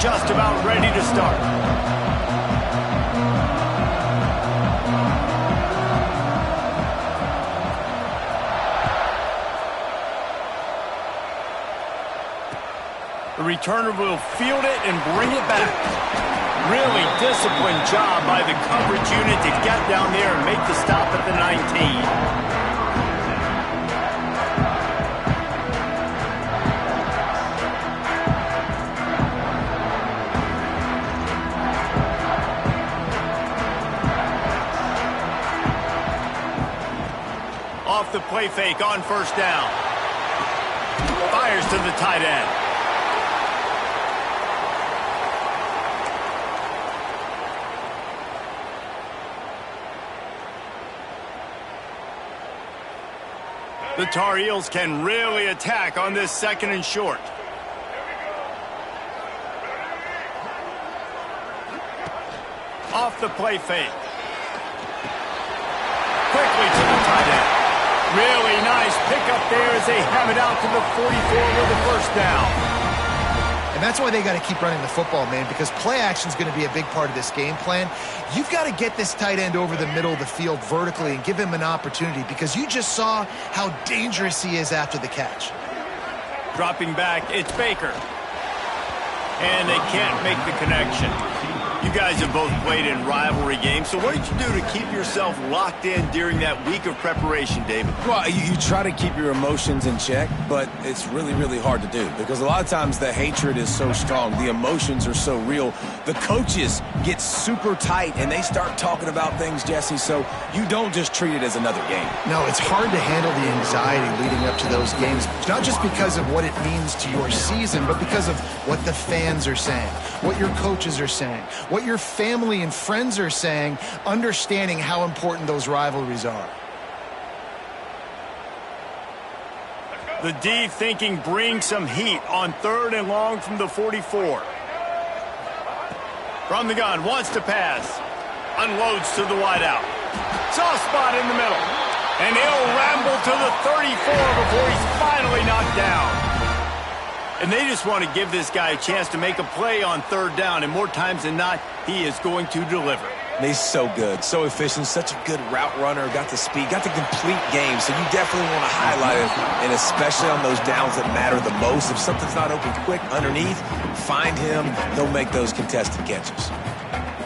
just about ready to start. The returner will field it and bring it back. Really disciplined job by the coverage unit to get down there and make the stop at the 19. Off the play fake on first down. Fires to the tight end. The Tar Heels can really attack on this second and short. Off the play fake. Quickly to the tight end. Really nice pickup there as they have it out to the 44 with the first down. And that's why they got to keep running the football, man, because play action is going to be a big part of this game plan. You've got to get this tight end over the middle of the field vertically and give him an opportunity, because you just saw how dangerous he is after the catch. Dropping back, it's Baker. And they can't make the connection. You guys have both played in rivalry games, so what did you do to keep yourself locked in during that week of preparation, David? Well, you try to keep your emotions in check, but it's really, really hard to do because a lot of times the hatred is so strong. The emotions are so real. The coaches get super tight, and they start talking about things, Jesse, so you don't just treat it as another game. No, it's hard to handle the anxiety leading up to those games, not just because of what it means to your season, but because of what the fans are saying, what your coaches are saying, what your family and friends are saying, understanding how important those rivalries are. The D thinking bring some heat on 3rd and long from the 44. From the gun, wants to pass. Unloads to the wideout. Soft spot in the middle. And he'll ramble to the 34 before he's finally knocked down. And they just want to give this guy a chance to make a play on 3rd down, and more times than not, he is going to deliver. He's so good, so efficient, such a good route runner, got the speed, got the complete game, so you definitely want to highlight it, and especially on those downs that matter the most. If something's not open quick underneath, find him, he'll make those contested catches.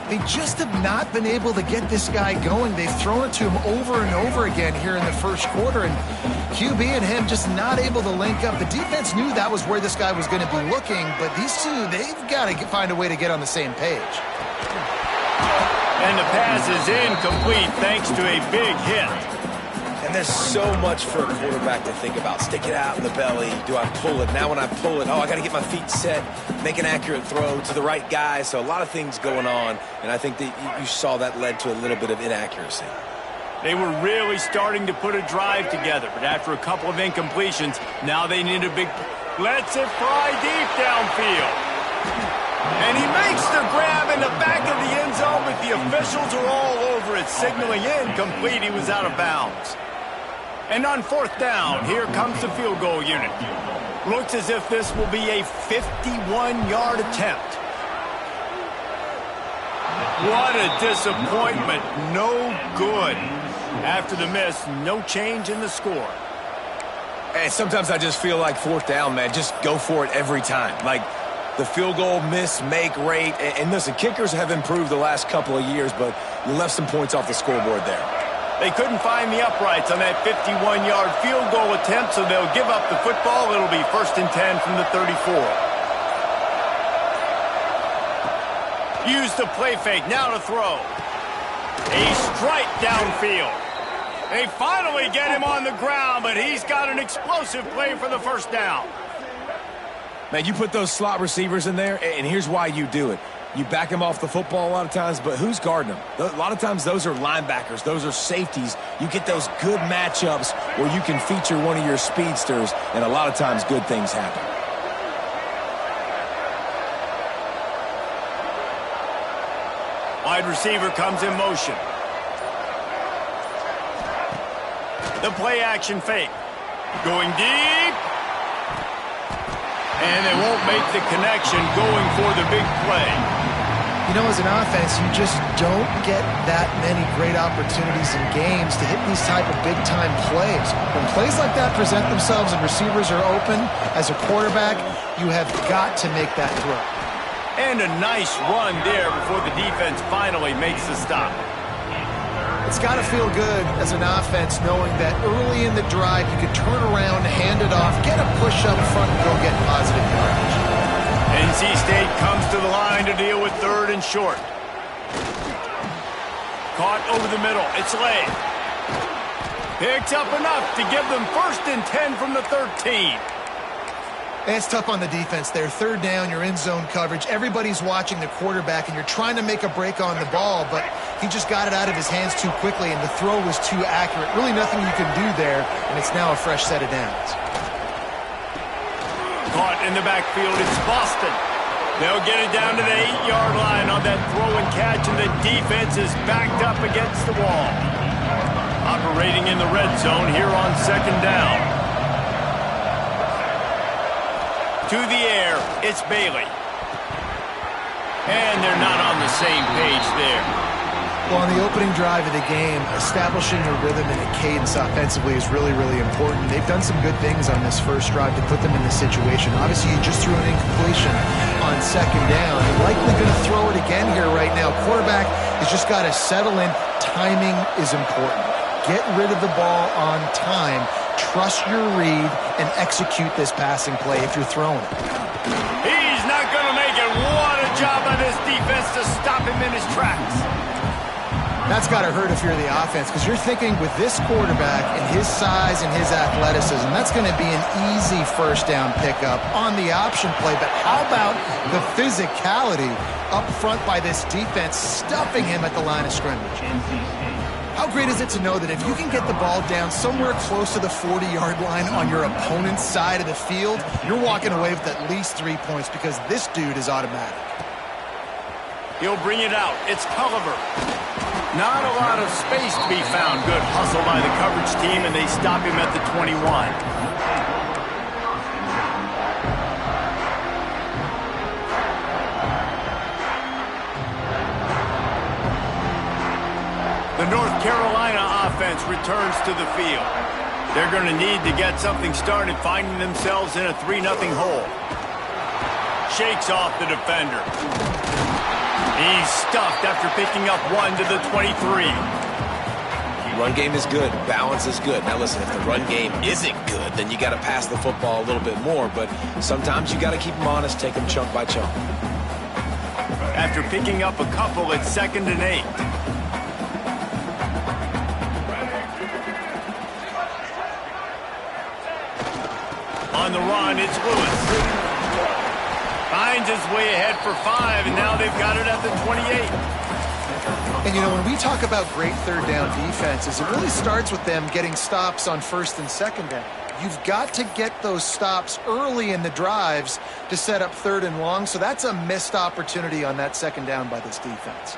They just have not been able to get this guy going. They've thrown it to him over and over again here in the first quarter, and QB and him just not able to link up. The defense knew that was where this guy was going to be looking, but these two, they've got to find a way to get on the same page. And the pass is incomplete thanks to a big hit. And there's so much for a quarterback to think about. Stick it out in the belly. Do I pull it? Now when I pull it, I got to get my feet set, make an accurate throw to the right guy. So a lot of things going on, and I think that you saw that led to a little bit of inaccuracy. They were really starting to put a drive together, but after a couple of incompletions, now they need a big... Lets it fly deep downfield. And he makes the grab in the back of the end zone, but the officials are all over it, signaling incomplete. He was out of bounds. And on 4th down, here comes the field goal unit. Looks as if this will be a 51-yard attempt. What a disappointment. No good. After the miss, no change in the score. And sometimes I just feel like 4th down, man, just go for it every time. Like the field goal miss, make rate. And listen, kickers have improved the last couple of years, but you left some points off the scoreboard there. They couldn't find the uprights on that 51-yard field goal attempt, so they'll give up the football. It'll be 1st and 10 from the 34. Use the play fake, now to throw. A strike downfield. They finally get him on the ground, but he's got an explosive play for the first down. Man, you put those slot receivers in there, and here's why you do it. You back them off the football a lot of times, but who's guarding them? A lot of times those are linebackers. Those are safeties. You get those good matchups where you can feature one of your speedsters, and a lot of times good things happen. Wide receiver comes in motion. The play action fake. Going deep. And they won't make the connection going for the big play. You know, as an offense, you just don't get that many great opportunities in games to hit these type of big-time plays. When plays like that present themselves and receivers are open, as a quarterback, you have got to make that throw. And a nice run there before the defense finally makes the stop. It's got to feel good as an offense knowing that early in the drive you can turn around, hand it off, get a push up front, and go get positive yardage. NC State comes to the line to deal with 3rd and short. Caught over the middle. It's Lay. Picks up enough to give them 1st and 10 from the 13. It's tough on the defense there. 3rd down, you're in zone coverage. Everybody's watching the quarterback, and you're trying to make a break on the ball, but he just got it out of his hands too quickly, and the throw was too accurate. Really nothing you can do there, and it's now a fresh set of downs. Caught in the backfield, it's Boston. They'll get it down to the 8-yard line on that throw and catch, and the defense is backed up against the wall. Operating in the red zone here on 2nd down. To the air, it's Bailey. And they're not on the same page there. Well, on the opening drive of the game, establishing a rhythm and a cadence offensively is really, really important. They've done some good things on this first drive to put them in this situation. Obviously, you just threw an incompletion on 2nd down. You're likely going to throw it again here right now. Quarterback has just got to settle in. Timing is important. Get rid of the ball on time. Trust your read and execute this passing play if you're throwing it. He's not going to make it. What a job by this defense to stop him in his tracks. That's got to hurt if you're the offense, because you're thinking with this quarterback and his size and his athleticism, that's going to be an easy 1st down pickup on the option play. But how about the physicality up front by this defense, stuffing him at the line of scrimmage? How great is it to know that if you can get the ball down somewhere close to the 40-yard line on your opponent's side of the field, you're walking away with at least 3 points because this dude is automatic. He'll bring it out. It's Culliver. Not a lot of space to be found. Good hustle by the coverage team, and they stop him at the 21. The North Carolina offense returns to the field. They're going to need to get something started, finding themselves in a 3-0 hole. Shakes off the defender. He's stuffed after picking up 1 to the 23. Run game is good. Balance is good. Now listen, if the run game isn't good, then you got to pass the football a little bit more. But sometimes you got to keep them honest, take them chunk by chunk. After picking up a couple, it's 2nd and 8. On the run, it's Lewis. Finds his way ahead for 5, and now they've got it at the 28. And, you know, when we talk about great 3rd down defenses, it really starts with them getting stops on 1st and 2nd down. You've got to get those stops early in the drives to set up 3rd and long, so that's a missed opportunity on that 2nd down by this defense.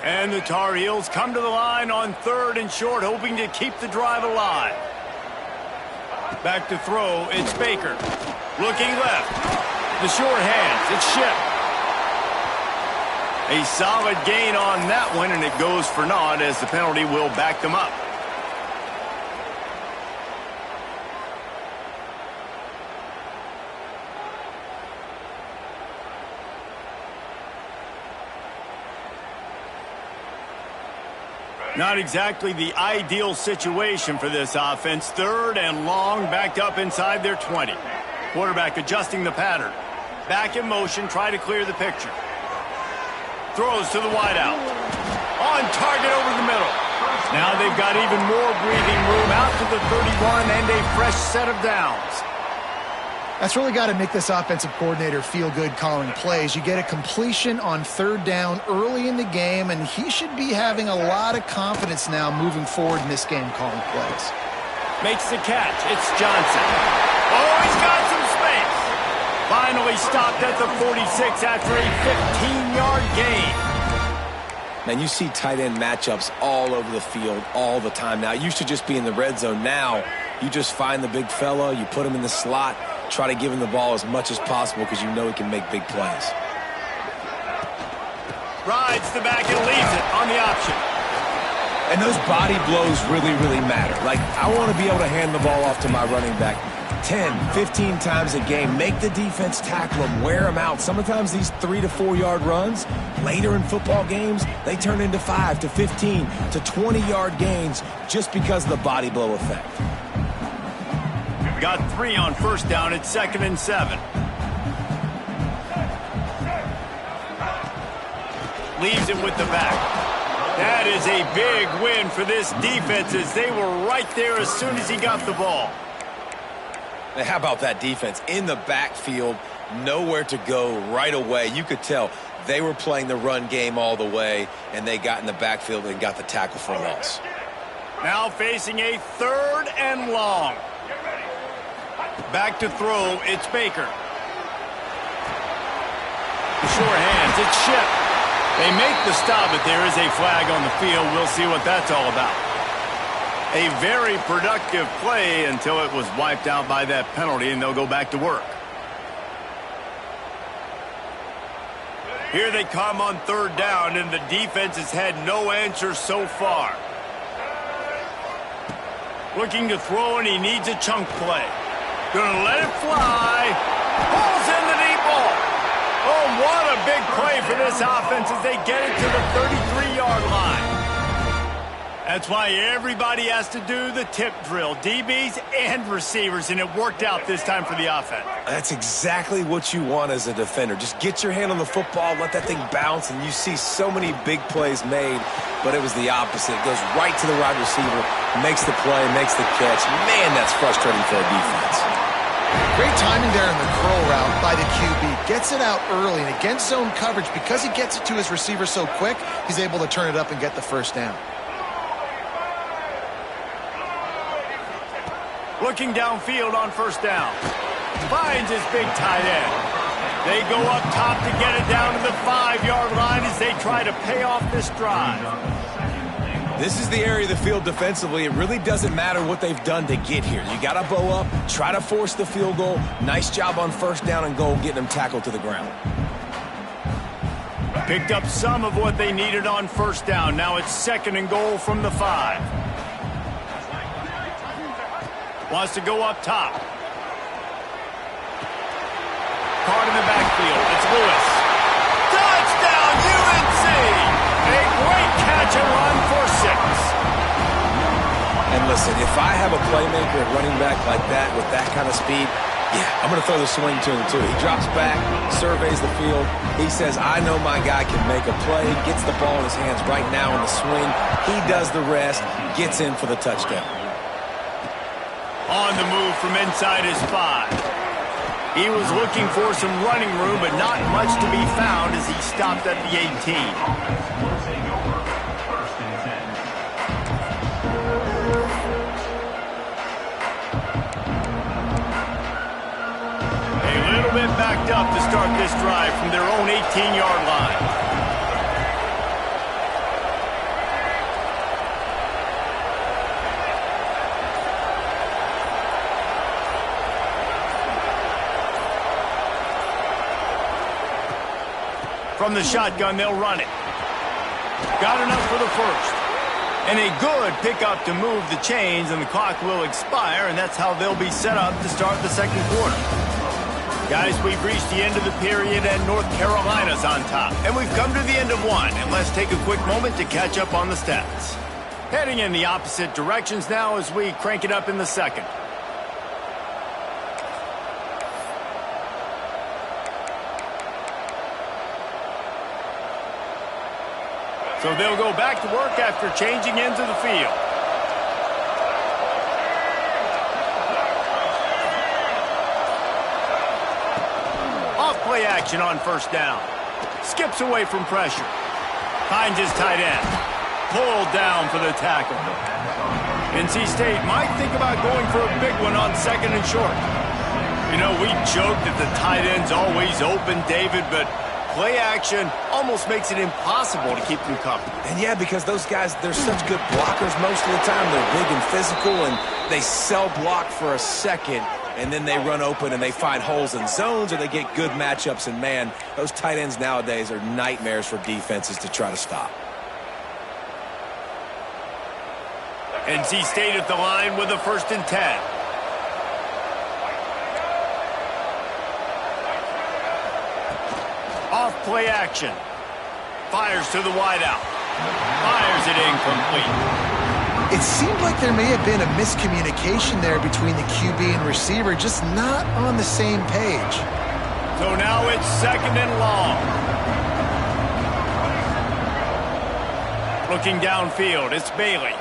And the Tar Heels come to the line on 3rd and short, hoping to keep the drive alive. Back to throw, it's Baker. Looking left. The short hands, it's Shipp. A solid gain on that one, and it goes for naught as the penalty will back them up. Not exactly the ideal situation for this offense. 3rd and long, backed up inside their 20. Quarterback adjusting the pattern. Back in motion, try to clear the picture. Throws to the wideout. On target over the middle. Now they've got even more breathing room out to the 31 and a fresh set of downs. That's really got to make this offensive coordinator feel good calling plays. You get a completion on 3rd down early in the game, and he should be having a lot of confidence now moving forward in this game calling plays. Makes the catch. It's Johnson. Oh, he's got some space. Finally stopped at the 46 after a 15-yard gain. Man, you see tight end matchups all over the field all the time now. It used to just be in the red zone. Now You just find the big fella, you put him in the slot, try to give him the ball as much as possible because you know he can make big plays. Rides the back and leaves it on the option. And those body blows really, really matter. Like, I want to be able to hand the ball off to my running back 10, 15 times a game. Make the defense tackle him, wear him out. Sometimes these 3 to 4 yard runs, later in football games, they turn into 5 to 15 to 20 yard gains just because of the body blow effect. Got 3 on first down. It's 2nd and 7. Leaves it with the back. That is a big win for this defense as they were right there as soon as he got the ball. Now, how about that defense? In the backfield, nowhere to go right away. You could tell they were playing the run game all the way, and they got in the backfield and got the tackle for a loss. Now facing a 3rd and long. Back to throw, it's Baker. Short hands, it's Shipp. They make the stop, but there is a flag on the field. We'll see what that's all about. A very productive play until it was wiped out by that penalty, and they'll go back to work. Here they come on 3rd down, and the defense has had no answer so far. Looking to throw, and he needs a chunk play. Gonna let it fly. Pulls in the deep ball. Oh, what a big play for this offense as they get it to the 33-yard line. That's why everybody has to do the tip drill, DBs and receivers, and it worked out this time for the offense. That's exactly what you want as a defender. Just get your hand on the football, let that thing bounce, and you see so many big plays made, but it was the opposite. It goes right to the wide receiver, makes the play, makes the catch. Man, that's frustrating for a defense. Great timing there in the curl route by the QB. Gets it out early, and against zone coverage, because he gets it to his receiver so quick, he's able to turn it up and get the first down. Looking downfield on 1st down. Finds his big tight end. They go up top to get it down to the 5-yard line as they try to pay off this drive. This is the area of the field defensively. It really doesn't matter what they've done to get here. You got to bow up, try to force the field goal. Nice job on 1st down and goal, getting them tackled to the ground. Picked up some of what they needed on 1st down. Now it's 2nd and goal from the 5. Wants to go up top. Caught in the backfield. It's Lewis. Touchdown, UNC! A great catch and run for 6. And listen, if I have a playmaker at running back like that with that kind of speed, yeah, I'm going to throw the swing to him too. He drops back, surveys the field. He says, I know my guy can make a play, gets the ball in his hands right now in the swing. He does the rest, gets in for the touchdown. On the move from inside his 5. He was looking for some running room, but not much to be found as he stopped at the 18. A little bit backed up to start this drive from their own 18-yard line. From the shotgun, they'll run it. Got enough for the 1st. And a good pickup to move the chains, and the clock will expire, and that's how they'll be set up to start the 2nd quarter. Guys, we've reached the end of the period, and North Carolina's on top. And we've come to the end of one, and let's take a quick moment to catch up on the stats. Heading in the opposite directions now as we crank it up in the 2nd. So they'll go back to work after changing ends of the field. Off play action on 1st down. Skips away from pressure. Finds his tight end. Pulled down for the tackle. NC State might think about going for a big one on 2nd and short. You know, we joke that the tight end's always open, David, but play action almost makes it impossible to keep them covered. And yeah, because those guys, they're such good blockers most of the time. They're big and physical, and they sell block for a second, and then they run open and they find holes in zones, or they get good matchups. And man, those tight ends nowadays are nightmares for defenses to try to stop. NC State at the line with a 1st and 10. Off play action. Fires to the wideout. Fires it incomplete. It seemed like there may have been a miscommunication there between the QB and receiver, just not on the same page. So now it's 2nd and long. Looking downfield, it's Bailey.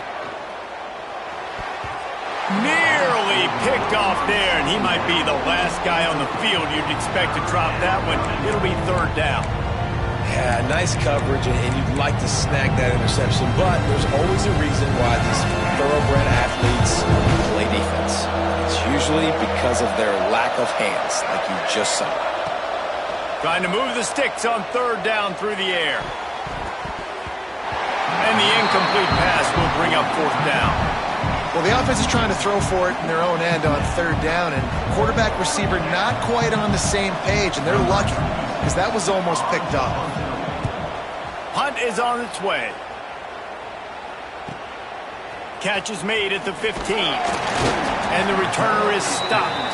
Nearly picked off there, and he might be the last guy on the field you'd expect to drop that one. It'll be 3rd down. Yeah, nice coverage, and you'd like to snag that interception, but there's always a reason why these thoroughbred athletes play defense. It's usually because of their lack of hands, like you just saw. Trying to move the sticks on 3rd down through the air. And the incomplete pass will bring up 4th down. Well, the offense is trying to throw for it in their own end on 3rd down, and quarterback receiver not quite on the same page, and they're lucky because that was almost picked up. Punt is on its way. Catch is made at the 15, and the returner is stopped.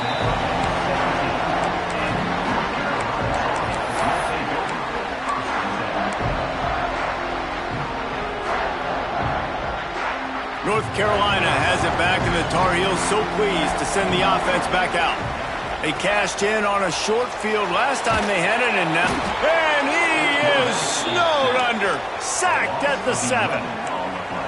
North Carolina has it back, and the Tar Heels so pleased to send the offense back out. They cashed in on a short field last time they had it, and now... And he is snowed under, sacked at the 7.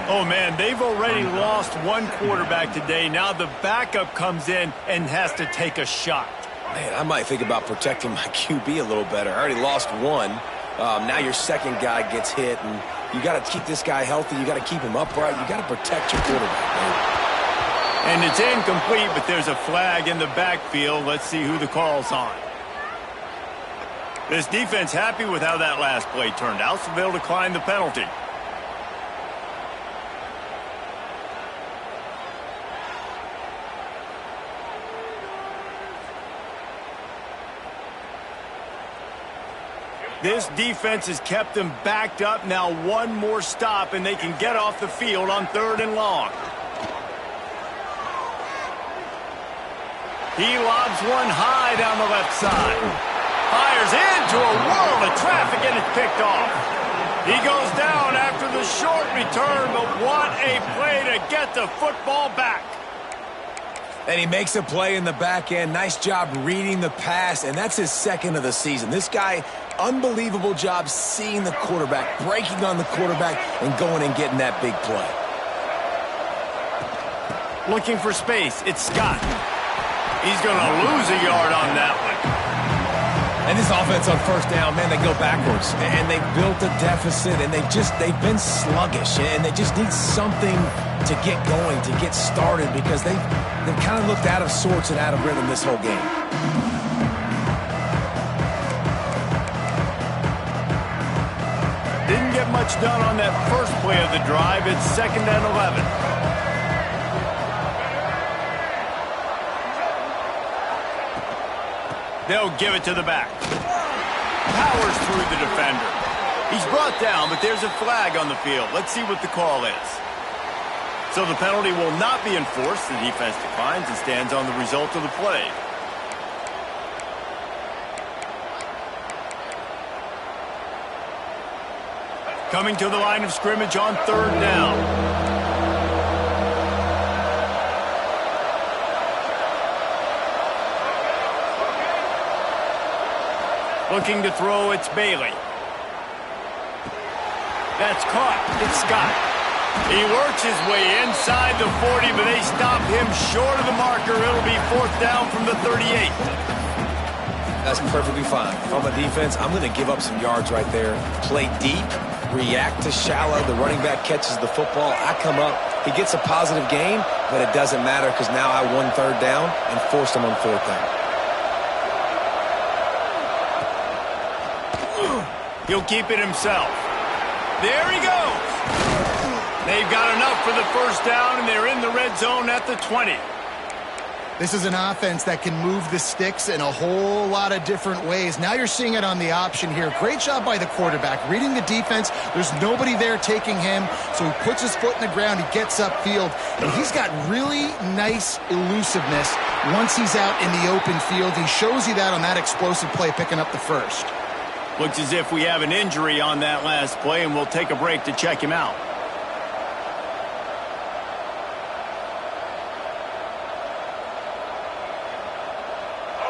Oh, man, they've already lost one quarterback today. Now the backup comes in and has to take a shot. Man, I might think about protecting my QB a little better. I already lost one. Now your second guy gets hit, and you got to keep this guy healthy. You got to keep him upright. You got to protect your quarterback, man. And it's incomplete, but there's a flag in the backfield. Let's see who the call's on. This defense happy with how that last play turned out, so they'll decline the penalty. This defense has kept them backed up. Now one more stop, and they can get off the field on 3rd and long. He lobs one high down the left side. Fires into a world of traffic, and it's picked off. He goes down after the short return, but what a play to get the football back. And he makes a play in the back end. Nice job reading the pass, and that's his 2nd of the season. This guy, unbelievable job seeing the quarterback, breaking on the quarterback, and going and getting that big play. Looking for space, it's Scott. He's going to lose a yard on that one. And this offense on 1st down, man, they go backwards. And they've built a deficit, and they've been sluggish. And they just need something to get going, to get started, because they've kind of looked out of sorts and out of rhythm this whole game. Didn't get much done on that first play of the drive. It's 2nd and 11. They'll give it to the back. Powers through the defender. He's brought down, but there's a flag on the field. Let's see what the call is. So the penalty will not be enforced. The defense declines and stands on the result of the play. Coming to the line of scrimmage on 3rd down. Looking to throw, it's Bailey. That's caught. It's Scott. He works his way inside the 40, but they stop him short of the marker. It'll be 4th down from the 38. That's perfectly fine. If I'm a defense, I'm going to give up some yards right there. Play deep, react to shallow. The running back catches the football. I come up. He gets a positive gain, but it doesn't matter because now I won 3rd down and forced him on 4th down. He'll keep it himself. There he goes. They've got enough for the first down, and they're in the red zone at the 20. This is an offense that can move the sticks in a whole lot of different ways. Now you're seeing it on the option here. Great job by the quarterback. Reading the defense, there's nobody there taking him, so he puts his foot in the ground, he gets upfield, and he's got really nice elusiveness once he's out in the open field. He shows you that on that explosive play, picking up the first. Looks as if we have an injury on that last play, and we'll take a break to check him out.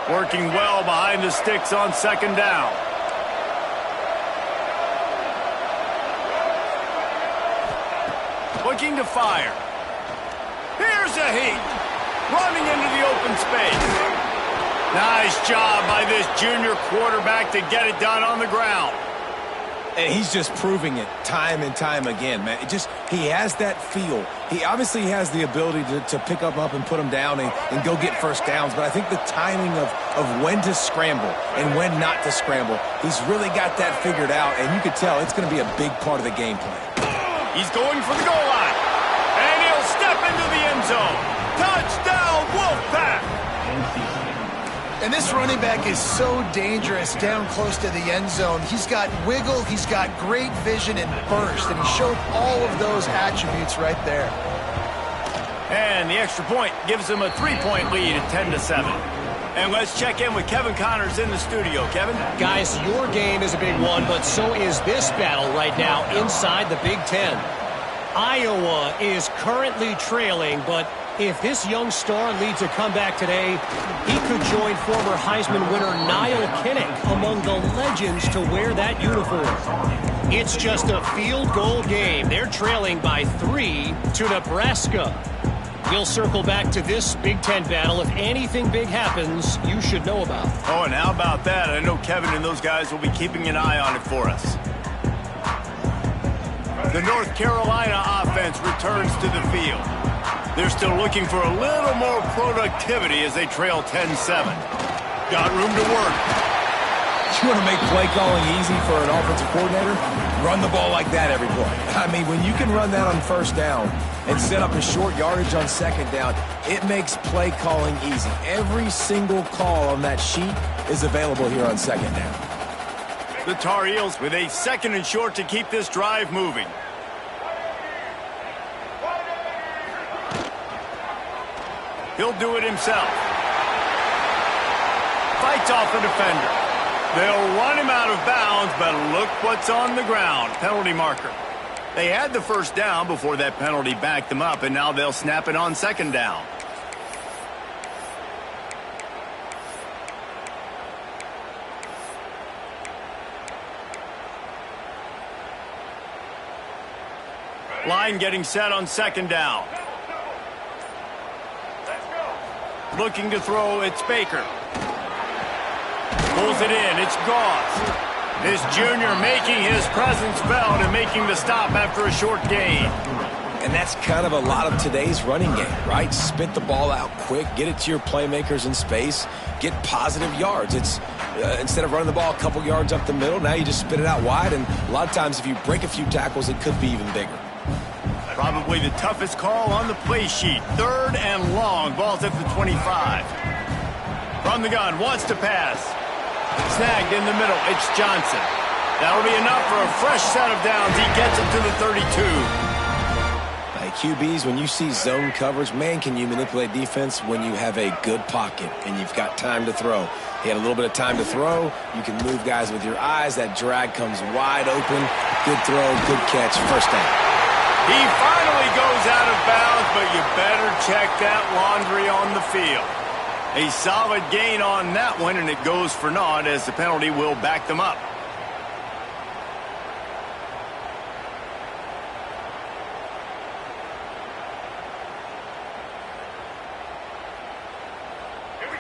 Working well behind the sticks on second down. Looking to fire. Here's a heat. Running into the open space. Nice job by this junior quarterback to get it done on the ground. And he's just proving it time and time again, man. He has that feel. He obviously has the ability to pick up and put him down and go get first downs. But I think the timing of when to scramble and when not to scramble, he's really got that figured out. And you could tell it's going to be a big part of the game plan. He's going for the goal line. And he'll step into the end zone. Touchdown, Wolfpack! And this running back is so dangerous down close to the end zone. He's got wiggle, he's got great vision and burst, and he showed all of those attributes right there. And the extra point gives him a 3-point lead at 10-7. And let's check in with Kevin Connors in the studio. Kevin? Guys, your game is a big one, but so is this battle right now inside the Big Ten. Iowa is currently trailing, but if this young star leads a comeback today, he could join former Heisman winner Niall Kinnick among the legends to wear that uniform. It's just a field goal game. They're trailing by 3 to Nebraska. We'll circle back to this Big Ten battle. If anything big happens, you should know about. Oh, and how about that? I know Kevin and those guys will be keeping an eye on it for us. The North Carolina offense returns to the field. They're still looking for a little more productivity as they trail 10-7. Got room to work. You want to make play calling easy for an offensive coordinator? Run the ball like that every play. I mean, when you can run that on first down and set up a short yardage on second down, it makes play calling easy. Every single call on that sheet is available here on second down. The Tar Heels with a 2nd and short to keep this drive moving. He'll do it himself. Fights off the defender. They'll run him out of bounds, but look what's on the ground. Penalty marker. They had the first down before that penalty backed them up, and now they'll snap it on second down. Line getting set on second down. Looking to throw, it's Baker. Pulls it in, it's Goss. This junior making his presence felt and making the stop after a short gain. And that's kind of a lot of today's running game, right? Spit the ball out quick, get it to your playmakers in space, get positive yards. It's instead of running the ball a couple yards up the middle, now you just spit it out wide, and a lot of times if you break a few tackles, it could be even bigger. Probably the toughest call on the play sheet. 3rd and long. Ball's at the 25. From the gun. Wants to pass. Snagged in the middle. It's Johnson. That'll be enough for a fresh set of downs. He gets it to the 32. Hey, QBs, when you see zone coverage, man, can you manipulate defense when you have a good pocket and you've got time to throw. He had a little bit of time to throw. You can move guys with your eyes. That drag comes wide open. Good throw, good catch, first down. He finally goes out of bounds, but you better check that laundry on the field. A solid gain on that one, and it goes for naught as the penalty will back them up.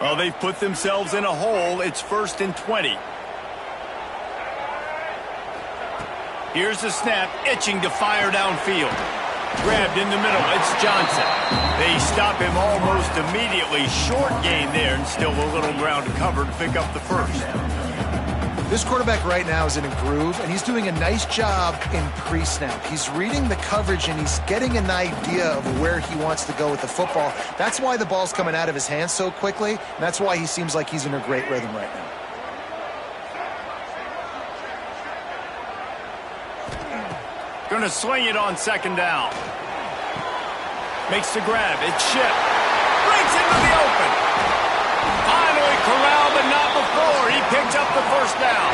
Well, they've put themselves in a hole. It's 1st and 20. Here's the snap, itching to fire downfield. Grabbed in the middle, it's Johnson. They stop him almost immediately. Short gain there, and still a little ground to cover to pick up the first. This quarterback right now is in a groove, and he's doing a nice job in pre-snap. He's reading the coverage, and he's getting an idea of where he wants to go with the football. That's why the ball's coming out of his hands so quickly, and that's why he seems like he's in a great rhythm right now. Going to sling it on second down. Makes the grab. It's Shipp. Breaks into the open. Finally corralled, but not before. He picks up the first down.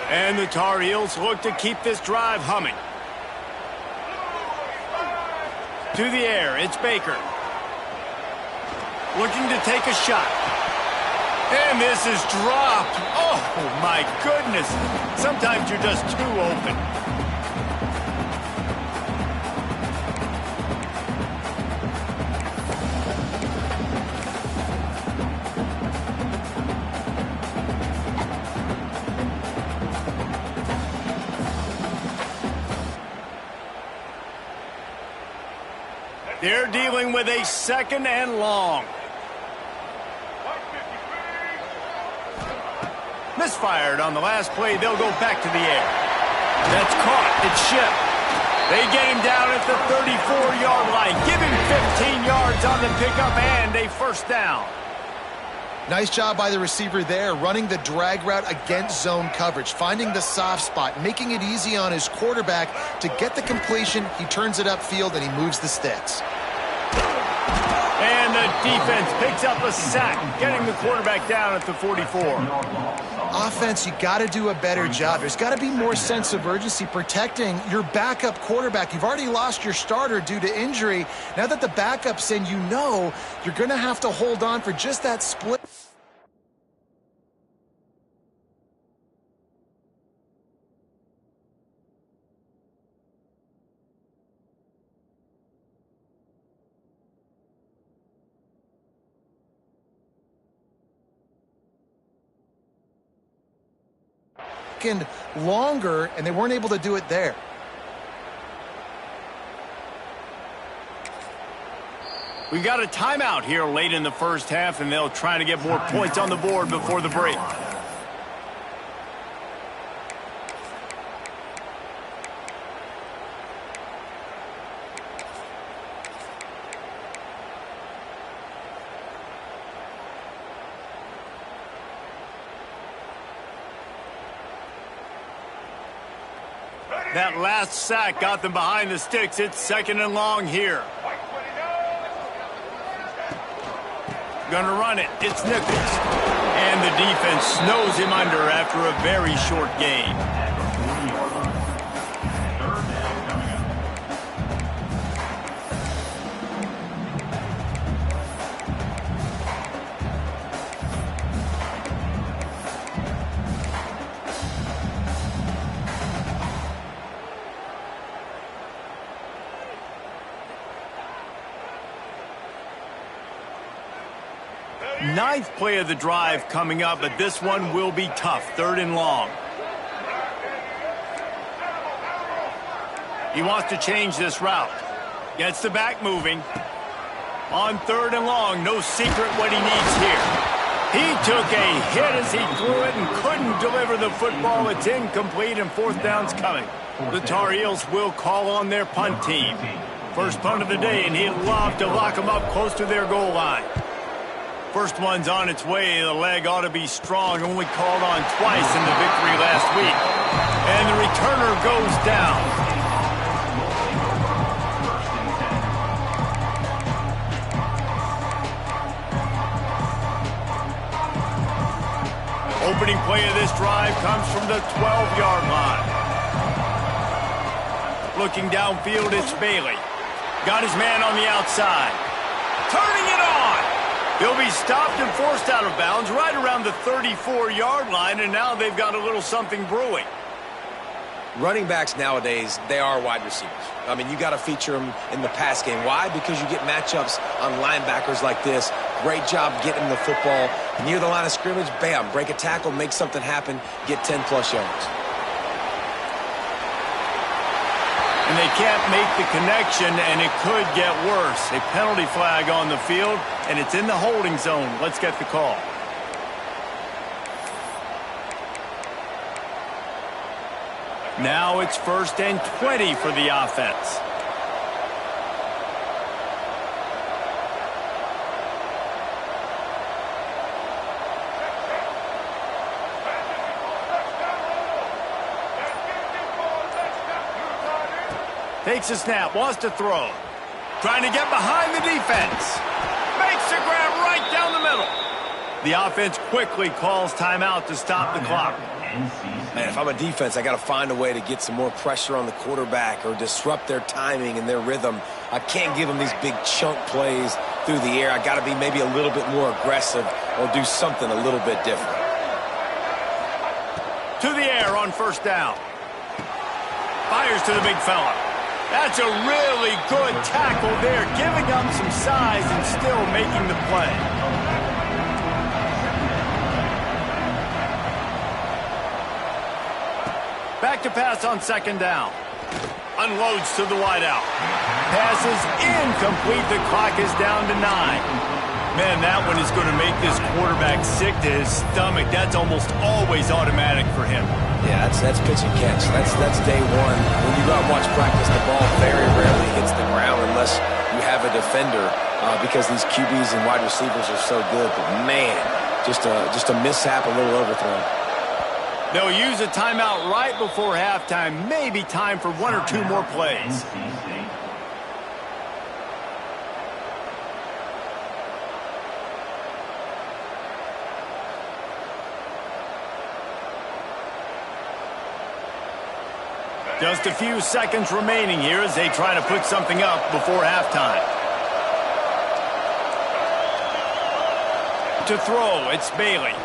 And the Tar Heels look to keep this drive humming. To the air, it's Baker. Looking to take a shot. And this is dropped. Oh, my goodness. Sometimes you're just too open. They're dealing with a second and long. Misfired on the last play. They'll go back to the air. That's caught. It's Shipp. They get him down at the 34-yard line. Give him 15 yards on the pickup and a first down. Nice job by the receiver there, running the drag route against zone coverage, finding the soft spot, making it easy on his quarterback to get the completion. He turns it upfield, and he moves the sticks. And the defense picks up a sack, getting the quarterback down at the 44. Offense, you got to do a better job. There's got to be more sense of urgency protecting your backup quarterback. You've already lost your starter due to injury. Now that the backup's in, you know you're going to have to hold on for just that split. Longer, and they weren't able to do it there. We got a timeout here late in the first half, and they'll try to get more points on the board before the break. That last sack got them behind the sticks. It's second and long here. Gonna run it. It's Nichols. And the defense snows him under after a very short gain. Ninth play of the drive coming up, but this one will be tough. Third and long. He wants to change this route. Gets the back moving. On third and long, no secret what he needs here. He took a hit as he threw it and couldn't deliver the football. It's incomplete and fourth down's coming. The Tar Heels will call on their punt team. First punt of the day, and he'd love to lock them up close to their goal line. First one's on its way. The leg ought to be strong. Only called on twice in the victory last week. And the returner goes down. Opening play of this drive comes from the 12-yard line. Looking downfield, it's Bailey. Got his man on the outside. Turning it on. He'll be stopped and forced out of bounds right around the 34-yard line, and now they've got a little something brewing. Running backs nowadays, they are wide receivers. I mean, you got to feature them in the pass game. Why? Because you get matchups on linebackers like this. Great job getting the football near the line of scrimmage. Bam, break a tackle, make something happen, get 10-plus yards. And and they can't make the connection, and it could get worse. A penalty flag on the field, and it's in the holding zone. Let's get the call. Now it's 1st and 20 for the offense. Takes a snap, wants to throw. Trying to get behind the defense. Makes the grab right down the middle. The offense quickly calls timeout to stop the clock. Man, if I'm a defense, I got to find a way to get some more pressure on the quarterback or disrupt their timing and their rhythm. I can't give them these big chunk plays through the air. I got to be maybe a little bit more aggressive or do something a little bit different. To the air on 1st down. Fires to the big fella. That's a really good tackle there, giving up some size and still making the play. Back to pass on 2nd down. Unloads to the wideout. Pass is incomplete. The clock is down to 9. Man, that one is going to make this quarterback sick to his stomach. That's almost always automatic for him. Yeah, that's pitch and catch. That's day one. When you go out and watch practice, the ball very rarely hits the ground unless you have a defender because these QBs and wide receivers are so good. But, man, just a mishap, a little overthrow. They'll use a timeout right before halftime. Maybe time for 1 or 2 more plays. Just a few seconds remaining here as they try to put something up before halftime. To throw, it's Bailey.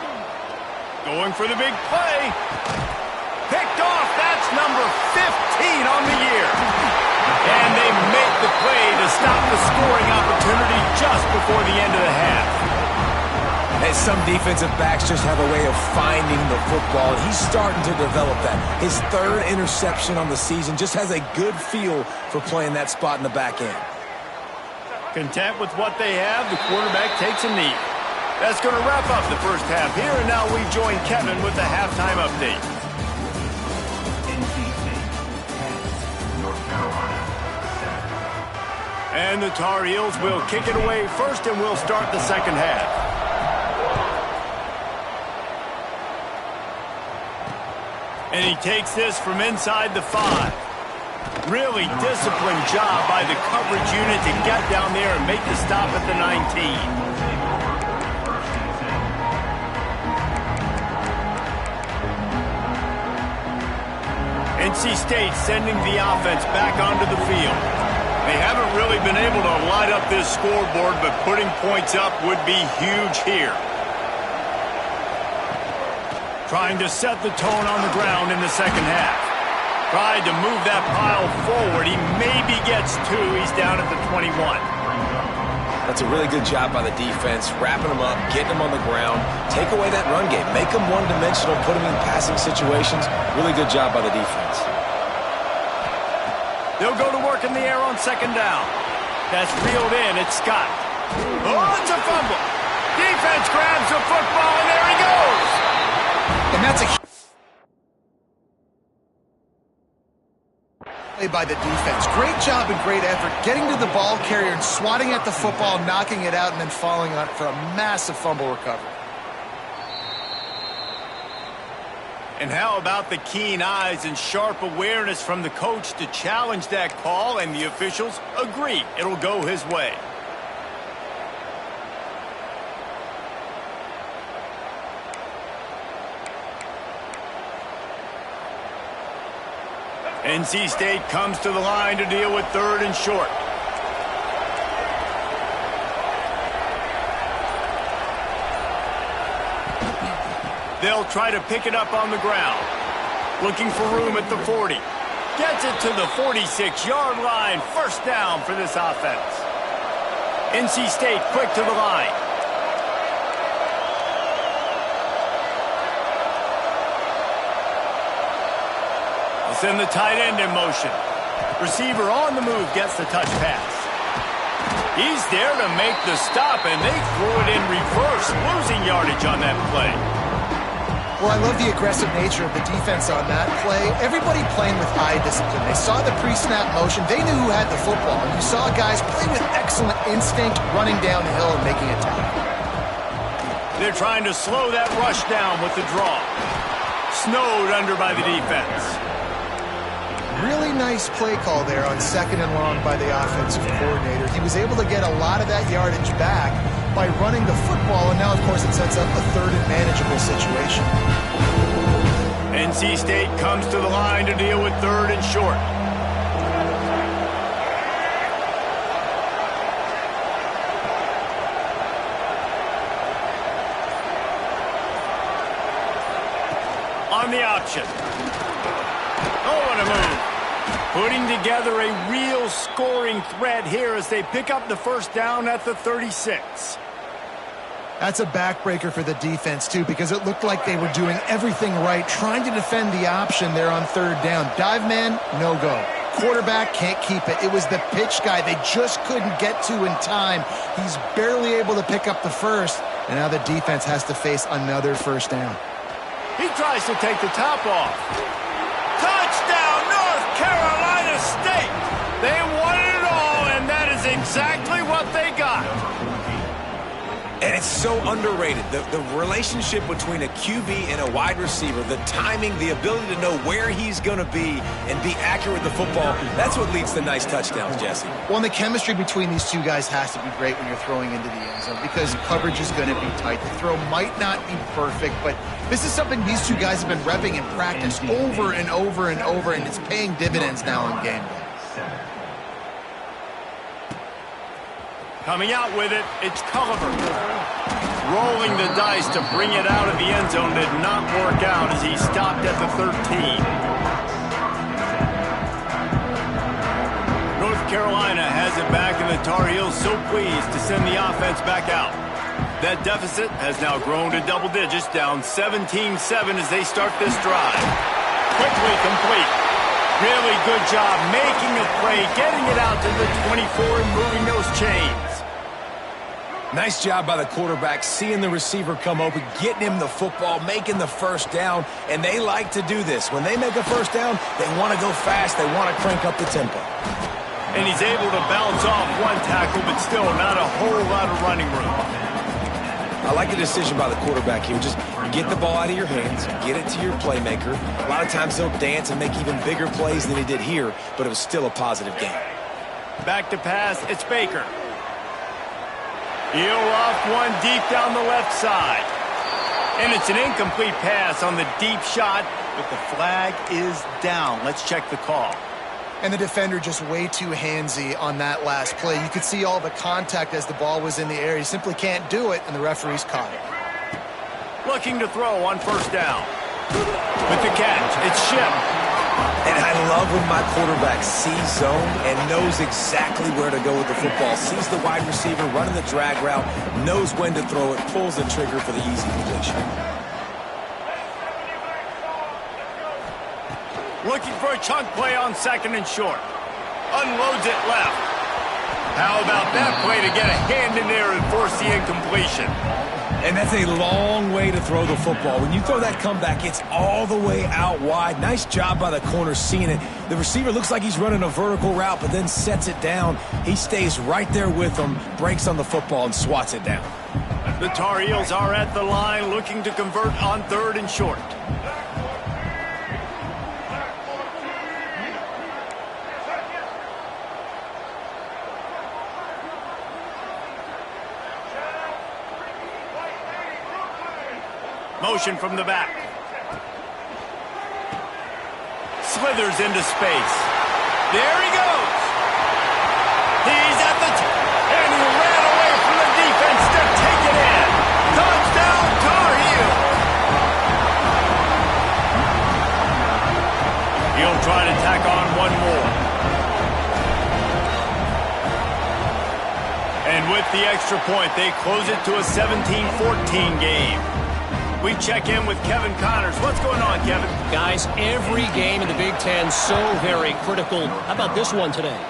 Going for the big play. Picked off, that's number 15 on the year. And they make the play to stop the scoring opportunity just before the end of the half. And some defensive backs just have a way of finding the football. He's starting to develop that. His 3rd interception on the season, just has a good feel for playing that spot in the back end. Content with what they have, the quarterback takes a knee. That's going to wrap up the 1st half here, and now we join Kevin with the halftime update. And the Tar Heels will kick it away first, and we'll start the 2nd half. And he takes this from inside the 5. Really disciplined job by the coverage unit to get down there and make the stop at the 19. NC State sending the offense back onto the field. They haven't really been able to light up this scoreboard, but putting points up would be huge here. Trying to set the tone on the ground in the 2nd half. Tried to move that pile forward. He maybe gets 2. He's down at the 21. That's a really good job by the defense, wrapping them up, getting them on the ground, take away that run game, make them one-dimensional, put them in passing situations. Really good job by the defense. They'll go to work in the air on 2nd down. That's reeled in. It's Scott. Oh, it's a fumble. Defense grabs the football, and there he goes. And that's a play by the defense. Great job and great effort getting to the ball carrier and swatting at the football, knocking it out, and then falling on it for a massive fumble recovery. And how about the keen eyes and sharp awareness from the coach to challenge that call, and the officials agree it'll go his way. NC State comes to the line to deal with 3rd and short. They'll try to pick it up on the ground. Looking for room at the 40. Gets it to the 46-yard line. 1st down for this offense. NC State quick to the line. Send the tight end in motion. Receiver on the move gets the touch pass. He's there to make the stop, and they threw it in reverse, losing yardage on that play. Well, I love the aggressive nature of the defense on that play. Everybody playing with eye discipline. They saw the pre-snap motion. They knew who had the football. And you saw guys play with excellent instinct, running down the hill and making a tackle. They're trying to slow that rush down with the draw. Snowed under by the defense. Really nice play call there on 2nd and long by the offensive coordinator. He was able to get a lot of that yardage back by running the football, and now, of course, it sets up a 3rd and manageable situation. NC State comes to the line to deal with 3rd and short. On the option. Oh, what a move. Putting together a real scoring threat here as they pick up the first down at the 36. That's a backbreaker for the defense, too, because it looked like they were doing everything right, trying to defend the option there on 3rd down. Dive man, no go. Quarterback can't keep it. It was the pitch guy they just couldn't get to in time. He's barely able to pick up the first, and now the defense has to face another first down. He tries to take the top off. Touchdown, North Carolina State! They won it all, and that is exactly what they got. And it's so underrated. The relationship between a QB and a wide receiver, the timing, the ability to know where he's going to be and be accurate with the football, that's what leads to nice touchdowns, Jesse. Well, and the chemistry between these two guys has to be great when you're throwing into the end zone because coverage is going to be tight. The throw might not be perfect, but this is something these two guys have been repping in practice over and over and over, and it's paying dividends now in game day. Coming out with it, it's Culliver. Rolling the dice to bring it out of the end zone did not work out as he stopped at the 13. North Carolina has it back, and the Tar Heels so pleased to send the offense back out. That deficit has now grown to double digits, down 17-7 as they start this drive. Quickly complete. Really good job making a play, getting it out to the 24 and moving those chains. Nice job by the quarterback, seeing the receiver come open, getting him the football, making the first down, and they like to do this. When they make a first down, they want to go fast, they want to crank up the tempo. And he's able to bounce off one tackle, but still not a whole lot of running room. I like the decision by the quarterback here. Just get the ball out of your hands, get it to your playmaker. A lot of times he'll dance and make even bigger plays than he did here, but it was still a positive game. Back to pass, it's Baker. He'll off one deep down the left side. And it's an incomplete pass on the deep shot, but the flag is down. Let's check the call. And the defender just way too handsy on that last play. You could see all the contact as the ball was in the air. He simply can't do it, and the referee's caught it. Looking to throw on first down. With the catch, it's Ship. And I love when my quarterback sees zone and knows exactly where to go with the football. Sees the wide receiver running the drag route, knows when to throw it, pulls the trigger for the easy completion. Looking for a chunk play on 2nd and short. Unloads it left. How about that play to get a hand in there and force the incompletion? And that's a long way to throw the football. When you throw that comeback, it's all the way out wide. Nice job by the corner seeing it. The receiver looks like he's running a vertical route, but then sets it down. He stays right there with him, breaks on the football, and swats it down. The Tar Heels are at the line looking to convert on 3rd and short. Motion from the back. Slithers into space. There he goes. He's at the and he ran away from the defense to take it in. Touchdown, Tar Heel. He'll try to tack on one more. And with the extra point, they close it to a 17-14 game. We check in with Kevin Connors. What's going on, Kevin? Guys, every game in the Big Ten so very critical. How about this one today?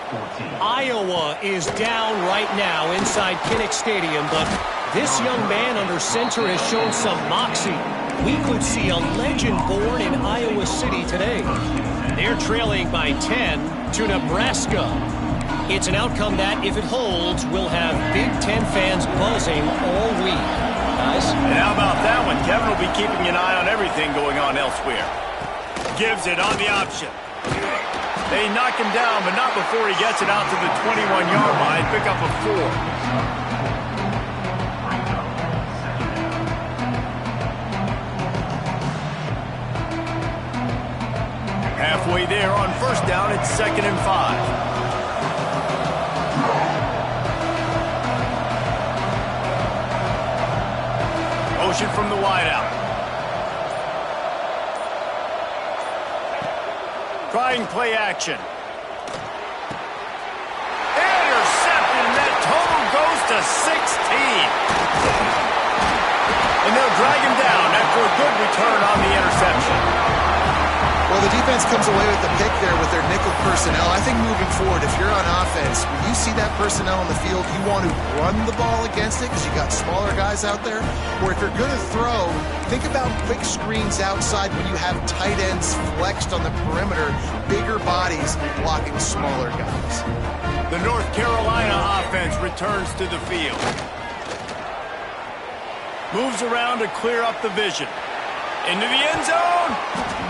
Iowa is down right now inside Kinnick Stadium, but this young man under center has shown some moxie. We could see a legend born in Iowa City today. They're trailing by 10 to Nebraska. It's an outcome that, if it holds, will have Big Ten fans buzzing all week. Guys? And how about that one? Kevin will be keeping an eye on everything going on elsewhere. Gives it on the option. They knock him down, but not before he gets it out to the 21-yard line. Pick up a 4. Halfway there on first down, it's 2nd and 5. Motion from the wideout. Trying play action. Intercepted, and that total goes to 16. And they'll drag him down after a good return on the interception. Well, the defense comes away with the pick there with their nickel personnel. I think moving forward, if you're on offense, when you see that personnel on the field, you want to run the ball against it because you got smaller guys out there. Or if you're going to throw, think about quick screens outside when you have tight ends flexed on the perimeter, bigger bodies blocking smaller guys. The North Carolina offense returns to the field. Moves around to clear up the vision. Into the end zone.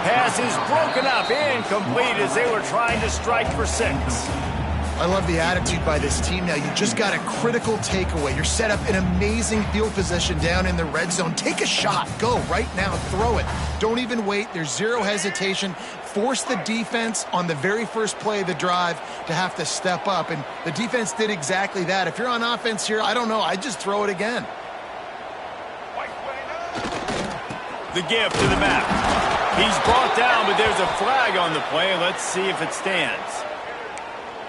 Pass is broken up, incomplete as they were trying to strike for 6. I love the attitude by this team now. You just got a critical takeaway. You're set up in amazing field position down in the red zone. Take a shot. Go right now. Throw it. Don't even wait. There's zero hesitation. Force the defense on the very first play of the drive to have to step up. And the defense did exactly that. If you're on offense here, I don't know. I'd just throw it again. The give to the back. He's brought down, but there's a flag on the play. Let's see if it stands.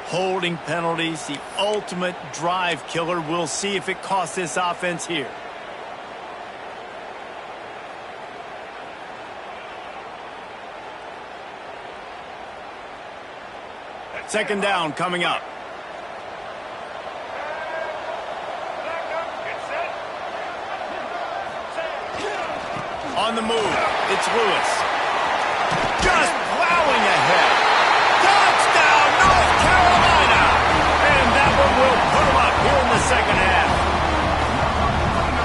Holding penalties, the ultimate drive killer. We'll see if it costs this offense here. Second down coming up. On the move, it's Lewis. Just plowing ahead. Touchdown, North Carolina! And that one will put them up here in the second half.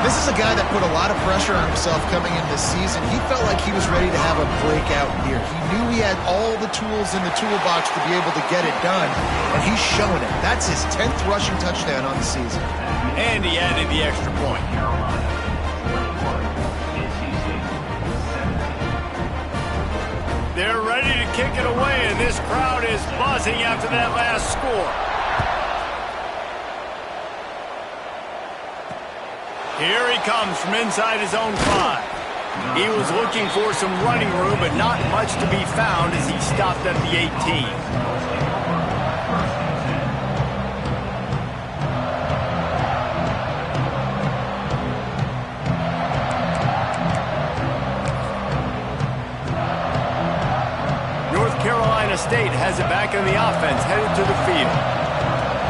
This is a guy that put a lot of pressure on himself coming into this season. He felt like he was ready to have a breakout year. He knew he had all the tools in the toolbox to be able to get it done, and he's showing it. That's his 10th rushing touchdown on the season. And he added the extra point. They're ready to kick it away, and this crowd is buzzing after that last score. Here he comes from inside his own 5. He was looking for some running room, but not much to be found as he stopped at the 18. Carolina State has it back in the offense, headed to the field.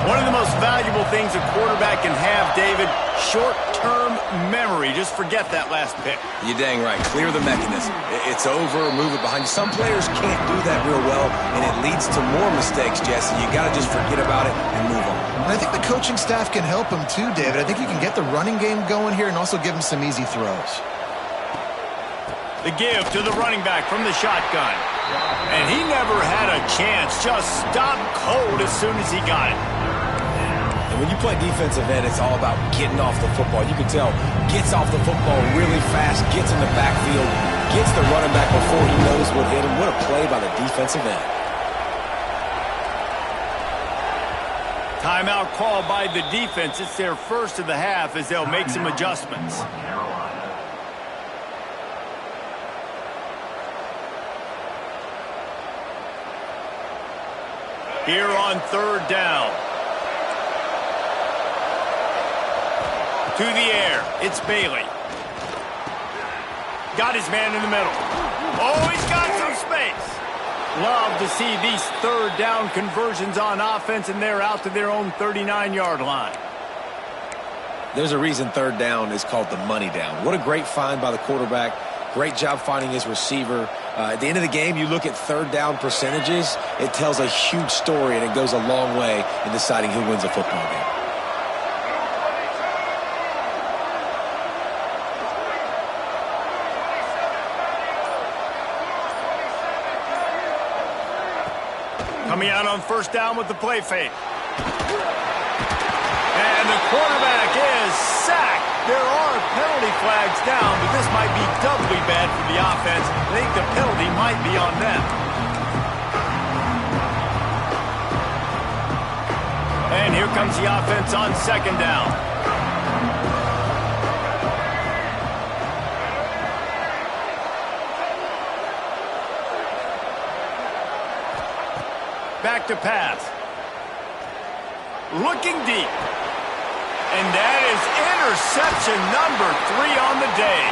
One of the most valuable things a quarterback can have, David, short-term memory. Just forget that last pick. You're dang right. Clear the mechanism. It's over, move it behind you. Some players can't do that real well, and it leads to more mistakes, Jesse. You got to just forget about it and move on. And I think the coaching staff can help him too, David. I think you can get the running game going here and also give him some easy throws. The give to the running back from the shotgun. And he never had a chance, just stopped cold as soon as he got it. And when you play defensive end, it's all about getting off the football. You can tell, gets off the football really fast, gets in the backfield, gets the running back before he knows what hit him. What a play by the defensive end. Timeout called by the defense. It's their first of the half as they'll make some adjustments. Here on third down. To the air. It's Bailey. Got his man in the middle. Oh, he's got some space. Love to see these third down conversions on offense, and they're out to their own 39-yard line. There's a reason third down is called the money down. What a great find by the quarterback. Great job finding his receiver. At the end of the game, you look at third down percentages. It tells a huge story, and it goes a long way in deciding who wins a football game. Coming out on first down with the play fake. And the quarterback is sacked. There are penalty flags down, but this might be doubly bad for the offense. I think the penalty might be on them. And here comes the offense on second down. Back to pass. Looking deep. And that is interception number 3 on the day.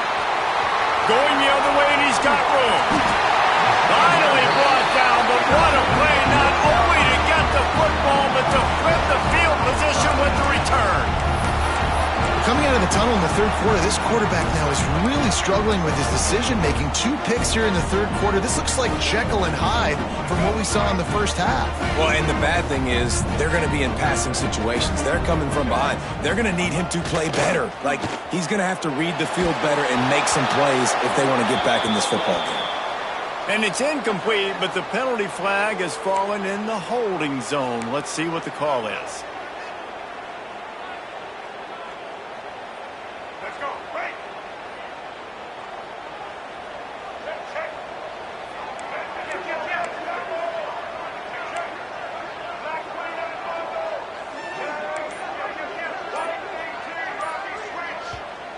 Going the other way, and he's got room. Finally brought down, but what a play, not only to get the football, but to flip the field position with the return. Coming out of the tunnel in the third quarter, this quarterback now is really struggling with his decision-making. 2 picks here in the third quarter. This looks like Jekyll and Hyde from what we saw in the first half. Well, and the bad thing is they're going to be in passing situations. They're coming from behind. They're going to need him to play better. Like, he's going to have to read the field better and make some plays if they want to get back in this football game. And it's incomplete, but the penalty flag has fallen in the holding zone. Let's see what the call is.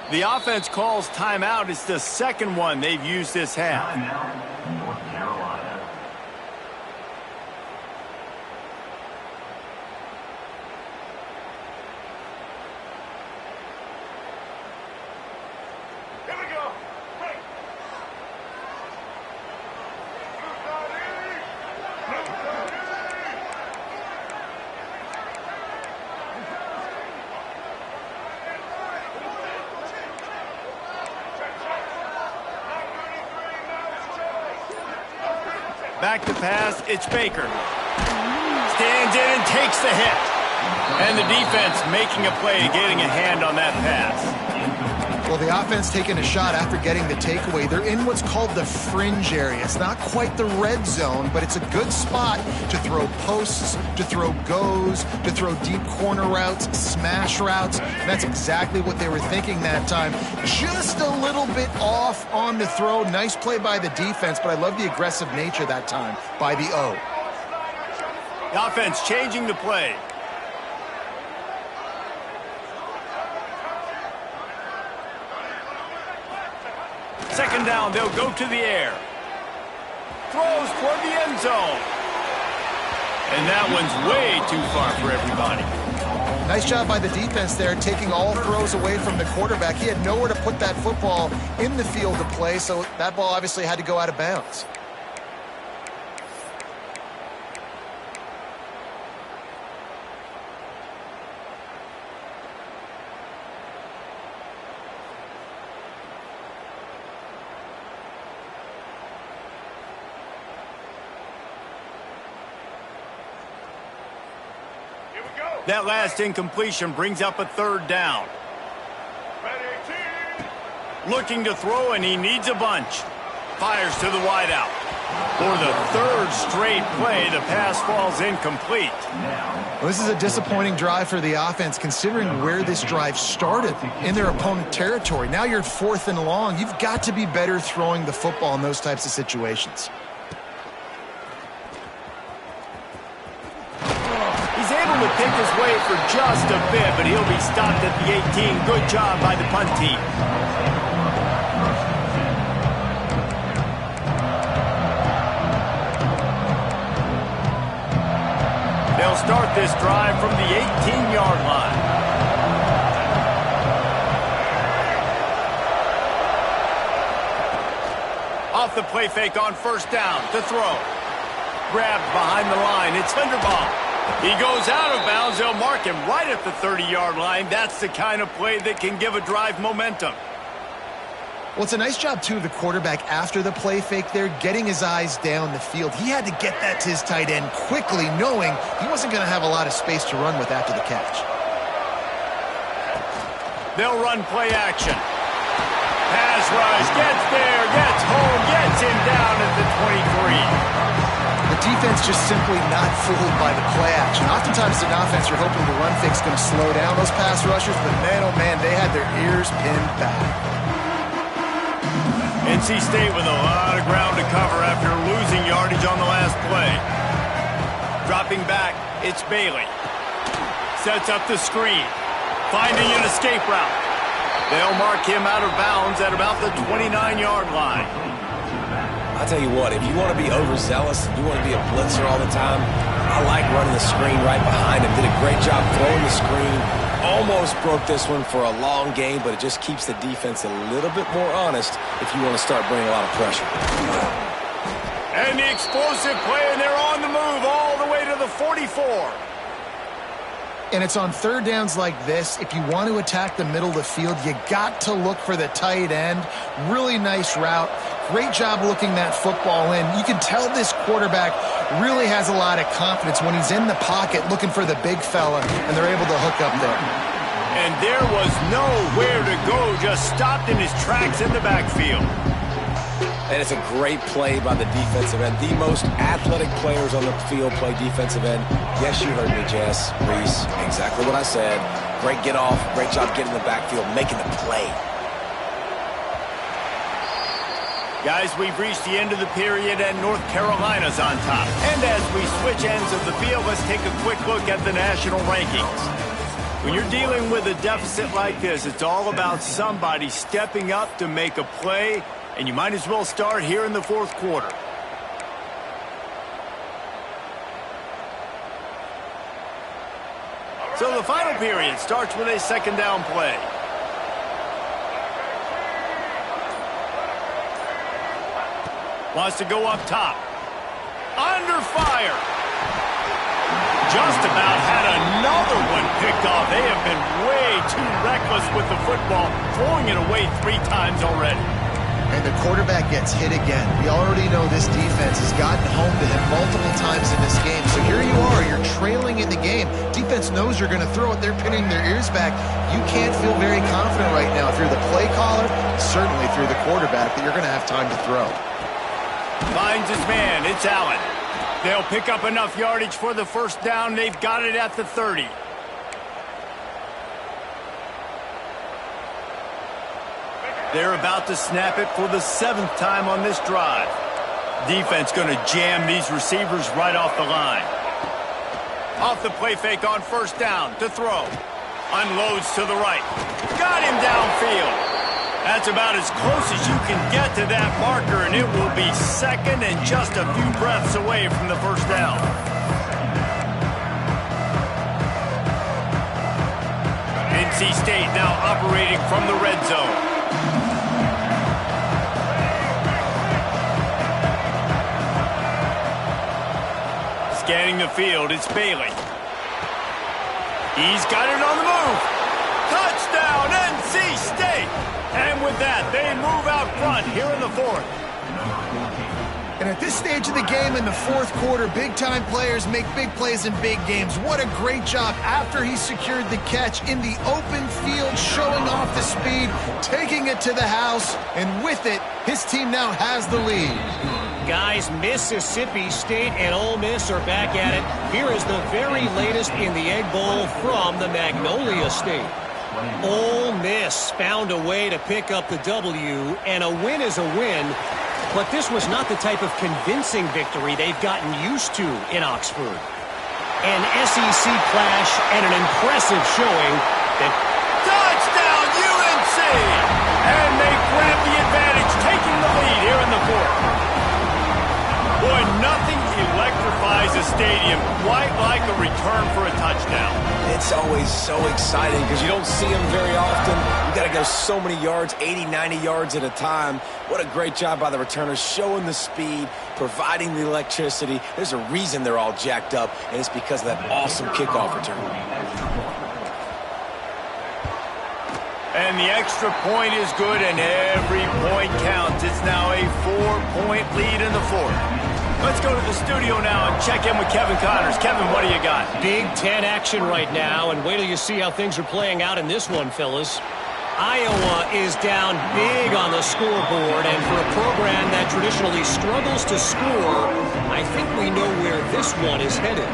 The offense calls timeout. It's the second one they've used this half. Timeout, North Carolina. Here we go. Break. Back to pass, it's Baker. Stands in and takes the hit. And the defense making a play, getting a hand on that pass. Well, the offense taking a shot after getting the takeaway. They're in what's called the fringe area. It's not quite the red zone, but it's a good spot to throw posts, to throw goes, to throw deep corner routes, smash routes. And that's exactly what they were thinking that time. Just a little bit off on the throw. Nice play by the defense, but I love the aggressive nature that time by the O. The offense changing the play. Second down, they'll go to the air. Throws toward the end zone. And that one's way too far for everybody. Nice job by the defense there, taking all throws away from the quarterback. He had nowhere to put that football in the field to play, so that ball obviously had to go out of bounds. That last incompletion brings up a third down. Looking to throw, and he needs a bunch. Fires to the wideout. For the third straight play, the pass falls incomplete. Well, this is a disappointing drive for the offense, considering where this drive started in their opponent territory. Now you're 4th and long. You've got to be better throwing the football in those types of situations. To pick his way for just a bit, but he'll be stopped at the 18. Good job by the punt team. They'll start this drive from the 18-yard line. Off the play fake on first down to throw. Grabbed behind the line. It's Linderbaum. He goes out of bounds. They'll mark him right at the 30-yard line. That's the kind of play that can give a drive momentum. Well, it's a nice job, too, of the quarterback after the play fake there, getting his eyes down the field. He had to get that to his tight end quickly, knowing he wasn't going to have a lot of space to run with after the catch. They'll run play action. Pass rush, gets there, gets home, gets him down at the 23. The defense just simply not fooled by the play action. Oftentimes, an offense, you're hoping the run fake's going to slow down those pass rushers, but man, oh man, they had their ears pinned back. NC State with a lot of ground to cover after losing yardage on the last play. Dropping back, it's Bailey. Sets up the screen. Finding an escape route. They'll mark him out of bounds at about the 29-yard line. I'll tell you what, if you want to be overzealous, you want to be a blitzer all the time, I like running the screen right behind him. Did a great job throwing the screen. Almost broke this one for a long game, but it just keeps the defense a little bit more honest if you want to start bringing a lot of pressure. And the explosive play, and they're on the move all the way to the 44. And it's on third downs like this. If you want to attack the middle of the field, you got to look for the tight end. Really nice route. Great job looking that football in. You can tell this quarterback really has a lot of confidence when he's in the pocket looking for the big fella, and they're able to hook up there. And there was nowhere to go, just stopped in his tracks in the backfield. And it's a great play by the defensive end. The most athletic players on the field play defensive end. Yes, you heard me, Jess, Reese. Exactly what I said. Great get off. Great job getting in the backfield, making the play. Guys, we've reached the end of the period, and North Carolina's on top. And as we switch ends of the field, let's take a quick look at the national rankings. When you're dealing with a deficit like this, it's all about somebody stepping up to make a play, and you might as well start here in the fourth quarter. So the final period starts with a second down play. Wants to go up top. Under fire. Just about had another one picked off. They have been way too reckless with the football, throwing it away 3 times already. And the quarterback gets hit again. We already know this defense has gotten home to him multiple times in this game. So here you are, you're trailing in the game. Defense knows you're going to throw it. They're pinning their ears back. You can't feel very confident right now. If you're the play caller, certainly if you're the quarterback, that you're going to have time to throw. Finds his man. It's Allen. They'll pick up enough yardage for the first down. They've got it at the 30. They're about to snap it for the 7th time on this drive. Defense going to jam these receivers right off the line. Off the play fake on first down to throw. Unloads to the right. Got him downfield. That's about as close as you can get to that marker, and it will be second and just a few breaths away from the first down. NC State now operating from the red zone. Scanning the field, it's Bailey. He's got it on the move. Touchdown, NC State! And with that, they move out front here in the fourth. And at this stage of the game in the fourth quarter, big-time players make big plays in big games. What a great job after he secured the catch in the open field, showing off the speed, taking it to the house, and with it, his team now has the lead. Guys, Mississippi State and Ole Miss are back at it. Here is the very latest in the Egg Bowl from the Magnolia State. Ole Miss found a way to pick up the W, and a win is a win, but this was not the type of convincing victory they've gotten used to in Oxford. An SEC clash and an impressive showing that... Touchdown, UNC! And they grab the advantage, taking the lead here in the fourth. Boy, nothing electrifies a stadium quite like a return for a touchdown. It's always so exciting because you don't see them very often. You got to those so many yards, 80, 90 yards at a time. What a great job by the returners, showing the speed, providing the electricity. There's a reason they're all jacked up, and it's because of that awesome kickoff return. And the extra point is good, and every point counts. It's now a 4-point lead in the fourth. Let's go to the studio now and check in with Kevin Connors. Kevin, what do you got? Big Ten action right now, and wait till you see how things are playing out in this one, fellas. Iowa is down big on the scoreboard, and for a program that traditionally struggles to score, I think we know where this one is headed.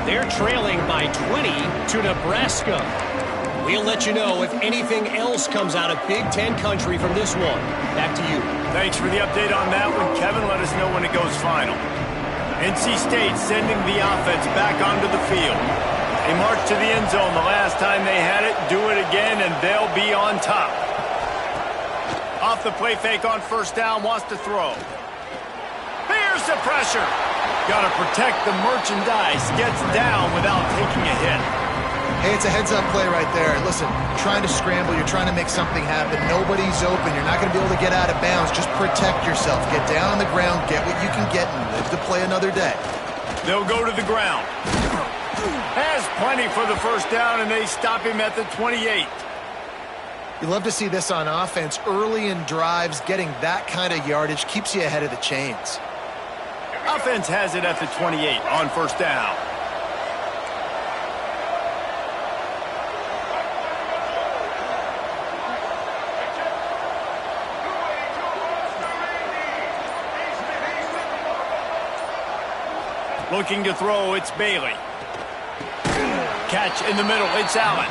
They're trailing by 20 to Nebraska. We'll let you know if anything else comes out of Big Ten country from this one. Back to you. Thanks for the update on that one, Kevin. Let us know when it goes final. NC State sending the offense back onto the field. They marched to the end zone the last time they had it. Do it again, and they'll be on top. Off the play fake on first down, wants to throw. Here's the pressure. Got to protect the merchandise. Gets down without taking a hit. Hey, it's a heads-up play right there. Listen, trying to scramble, you're trying to make something happen. Nobody's open. You're not going to be able to get out of bounds. Just protect yourself. Get down on the ground, get what you can get, and live to play another day. They'll go to the ground. Has plenty for the first down, and they stop him at the 28. You love to see this on offense. Early in drives, getting that kind of yardage keeps you ahead of the chains. Offense has it at the 28 on first down. Looking to throw, it's Bailey. Catch in the middle, it's Allen.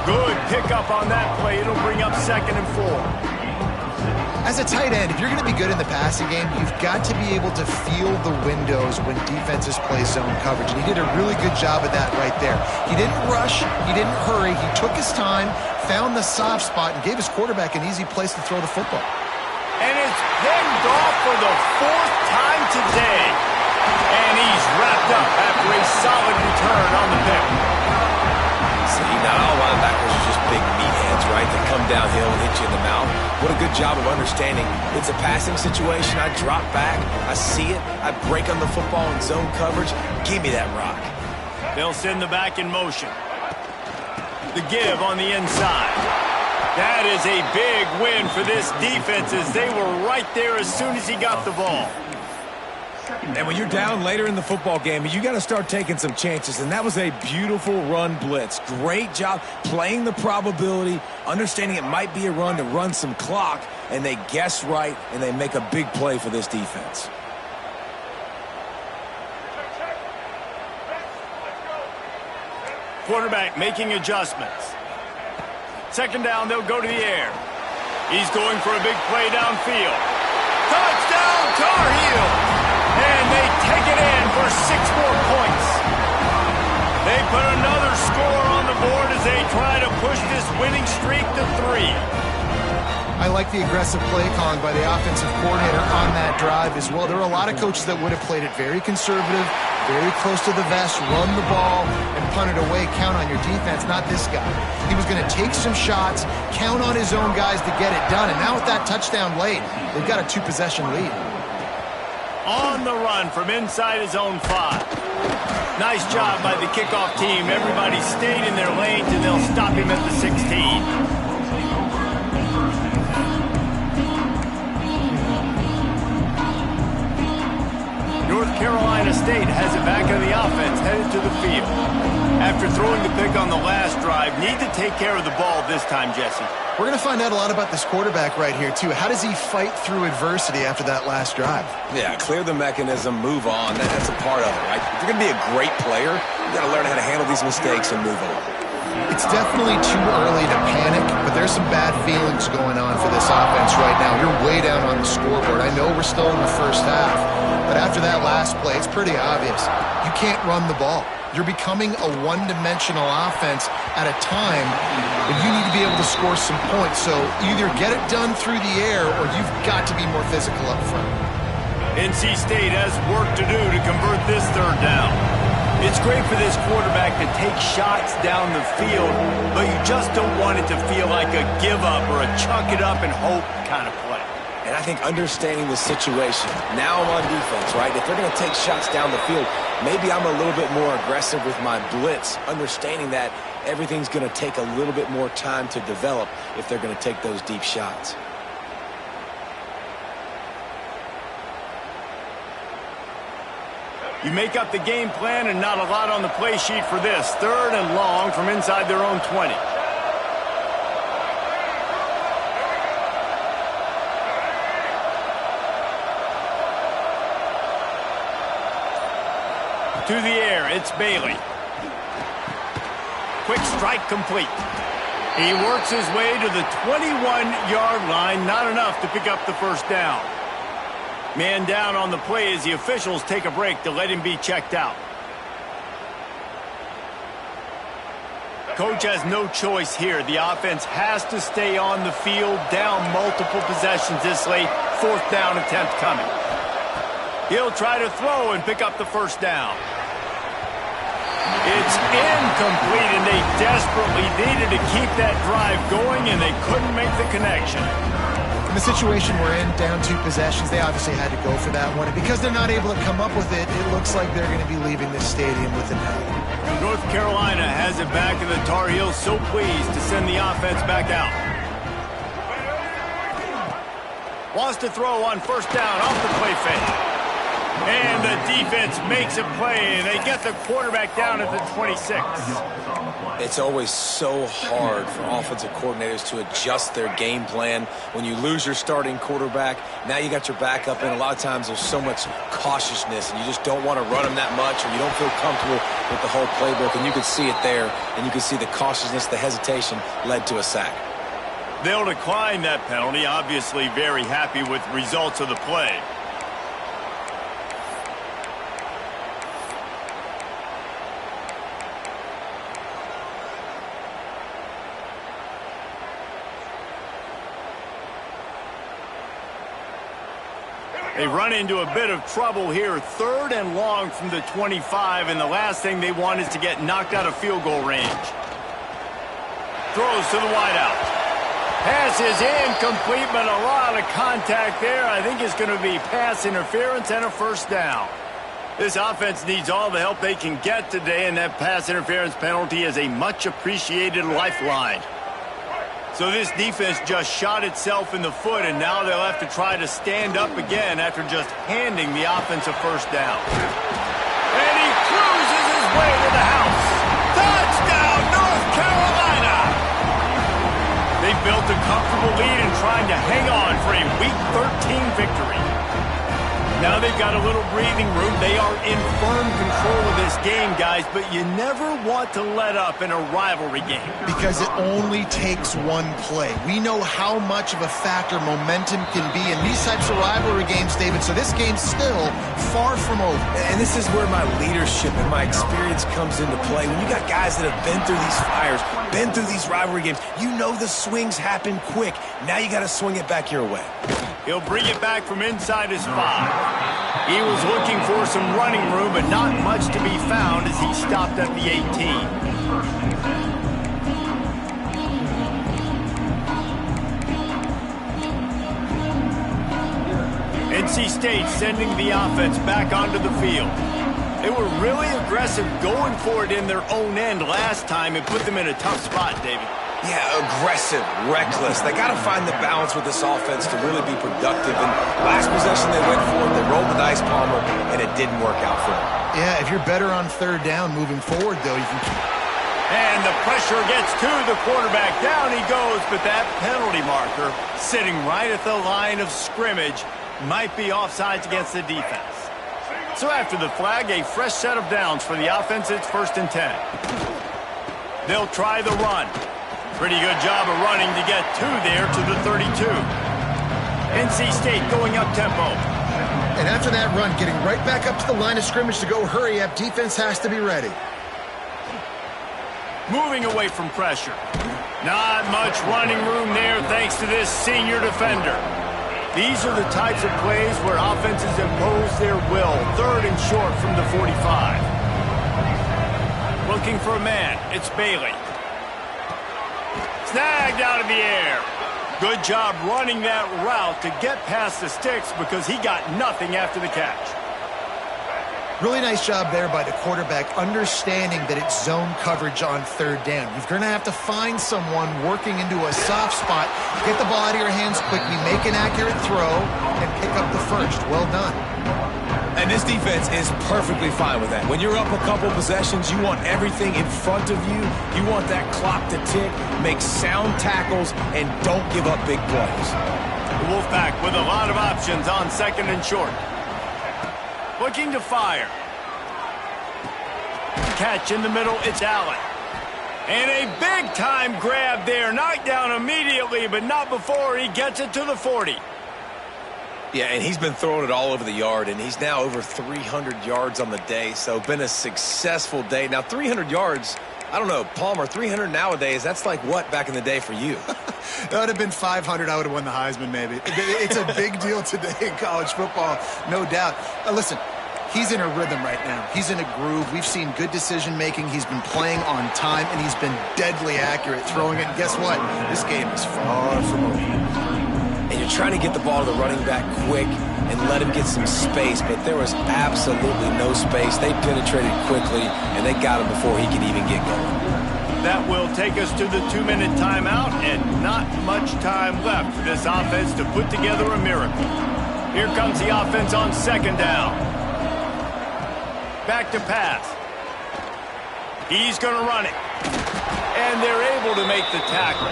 Good pickup on that play. It'll bring up 2nd and 4. As a tight end, if you're going to be good in the passing game, you've got to be able to feel the windows when defenses play zone coverage. And he did a really good job of that right there. He didn't rush. He didn't hurry. He took his time, found the soft spot, and gave his quarterback an easy place to throw the football. And it's picked off for the 4th time today. And he's wrapped up after a solid return on the pick. See, not all linebackers are just big meat hands, right? They come downhill and hit you in the mouth. What a good job of understanding. It's a passing situation. I drop back. I see it. I break on the football in zone coverage. Give me that rock. They'll send the back in motion. The give on the inside. That is a big win for this defense as they were right there as soon as he got the ball. And when you're down later in the football game, you got to start taking some chances. And that was a beautiful run blitz. Great job playing the probability, understanding it might be a run to run some clock, and they guess right, and they make a big play for this defense. Quarterback making adjustments. 2nd down, they'll go to the air. He's going for a big play downfield. Touchdown, Tar Heels! And they take it in for 6 more points. They put another score on the board as they try to push this winning streak to 3. I like the aggressive play calling by the offensive coordinator on that drive as well. There are a lot of coaches that would have played it very conservative, very close to the vest, run the ball, and punt it away, count on your defense. Not this guy. He was going to take some shots, count on his own guys to get it done, and now with that touchdown late, they've got a 2-possession lead. On the run from inside his own 5. Nice job by the kickoff team. Everybody stayed in their lanes, and they'll stop him at the 16. North Carolina State has it back on the offense, headed to the field. After throwing the pick on the last drive, need to take care of the ball this time, Jesse. We're going to find out a lot about this quarterback right here, too. How does he fight through adversity after that last drive? Yeah, clear the mechanism, move on. That's a part of it, right? If you're going to be a great player, you got to learn how to handle these mistakes and move on. It's definitely too early to panic, but there's some bad feelings going on for this offense right now. You're way down on the scoreboard. I know we're still in the first half, but after that last play, it's pretty obvious. You can't run the ball. You're becoming a one-dimensional offense at a time when you need to be able to score some points. So either get it done through the air or you've got to be more physical up front. NC State has work to do to convert this 3rd down. It's great for this quarterback to take shots down the field, but you just don't want it to feel like a give-up or a chuck it up and hope kind of play. And I think understanding the situation, now I'm on defense, right? If they're going to take shots down the field, maybe I'm a little bit more aggressive with my blitz, understanding that everything's going to take a little bit more time to develop if they're going to take those deep shots. You make up the game plan and not a lot on the play sheet for this. 3rd and long from inside their own 20. To the air, it's Bailey. Quick strike complete. He works his way to the 21-yard line, not enough to pick up the first down. Man down on the play as the officials take a break to let him be checked out. Coach has no choice here. The offense has to stay on the field, down multiple possessions this late. 4th down attempt coming. He'll try to throw and pick up the first down. It's incomplete, and they desperately needed to keep that drive going, and they couldn't make the connection. In the situation we're in, down 2 possessions, they obviously had to go for that one. And because they're not able to come up with it, it looks like they're going to be leaving this stadium with an L. North Carolina has it back, and the Tar Heels so pleased to send the offense back out. Wants to throw on first down off the play fake. And the defense makes a play, and they get the quarterback down at the 26. It's always so hard for offensive coordinators to adjust their game plan. When you lose your starting quarterback, now you got your backup, and a lot of times there's so much cautiousness, and you just don't want to run them that much, or you don't feel comfortable with the whole playbook, and you can see it there, and you can see the cautiousness, the hesitation led to a sack. They'll decline that penalty, obviously very happy with results of the play. They run into a bit of trouble here. 3rd and long from the 25, and the last thing they want is to get knocked out of field goal range. Throws to the wideout. Pass is incomplete, but a lot of contact there. I think it's going to be pass interference and a first down. This offense needs all the help they can get today, and that pass interference penalty is a much appreciated lifeline. So this defense just shot itself in the foot, and now they'll have to try to stand up again after just handing the offense a first down. And he cruises his way to the house. Touchdown, North Carolina! They built a comfortable lead and trying to hang on for a Week 13 victory. Now they've got a little breathing room. They are in firm control of this game, guys, but you never want to let up in a rivalry game. Because it only takes one play. We know how much of a factor momentum can be in these types of rivalry games, David, so this game's still far from over. And this is where my leadership and my experience comes into play. When you got guys that have been through these fires, been through these rivalry games, you know the swings happen quick. Now you got to swing it back your way. He'll bring it back from inside his 5. He was looking for some running room, but not much to be found as he stopped at the 18. NC State sending the offense back onto the field. They were really aggressive going for it in their own end last time and put them in a tough spot, David. Yeah, aggressive, reckless. They got to find the balance with this offense to really be productive. And last possession they went for it, they rolled the dice, Palmer, and it didn't work out for them. Yeah, if you're better on 3rd down moving forward, though, you can keep. And the pressure gets to the quarterback. Down he goes, but that penalty marker sitting right at the line of scrimmage might be offsides against the defense. So after the flag, a fresh set of downs for the offense. It's 1st and 10. They'll try the run. Pretty good job of running to get 2 there to the 32. NC State going up tempo. And after that run, getting right back up to the line of scrimmage to go hurry up, defense has to be ready. Moving away from pressure. Not much running room there thanks to this senior defender. These are the types of plays where offenses impose their will. 3rd and short from the 45. looking for a man. It's Bailey. Snagged out of the air. Good job running that route to get past the sticks because he got nothing after the catch. Really nice job there by the quarterback, understanding that it's zone coverage on third down. You're going to have to find someone working into a soft spot, get the ball out of your hands quickly, make an accurate throw, and pick up the first. Well done. And this defense is perfectly fine with that. When you're up a couple possessions, you want everything in front of you. You want that clock to tick, make sound tackles, and don't give up big plays. The Wolfpack with a lot of options on second and short. Looking to fire. Catch in the middle, it's Allen. And a big-time grab there. Knocked down immediately, but not before he gets it to the 40. Yeah, and he's been throwing it all over the yard, and he's now over 300 yards on the day, so been a successful day. Now, 300 yards, I don't know, Palmer, 300 nowadays, that's like what back in the day for you? That would have been 500. I would have won the Heisman, maybe. It's a big deal today in college football, no doubt. Listen, he's in a rhythm right now. He's in a groove. We've seen good decision-making. He's been playing on time, and he's been deadly accurate throwing it. And guess what? This game is far from over. And you're trying to get the ball to the running back quick and let him get some space, but there was absolutely no space. They penetrated quickly, and they got him before he could even get going. That will take us to the 2-minute timeout, and not much time left for this offense to put together a miracle. Here comes the offense on second down. Back to pass. He's going to run it. And they're able to make the tackle.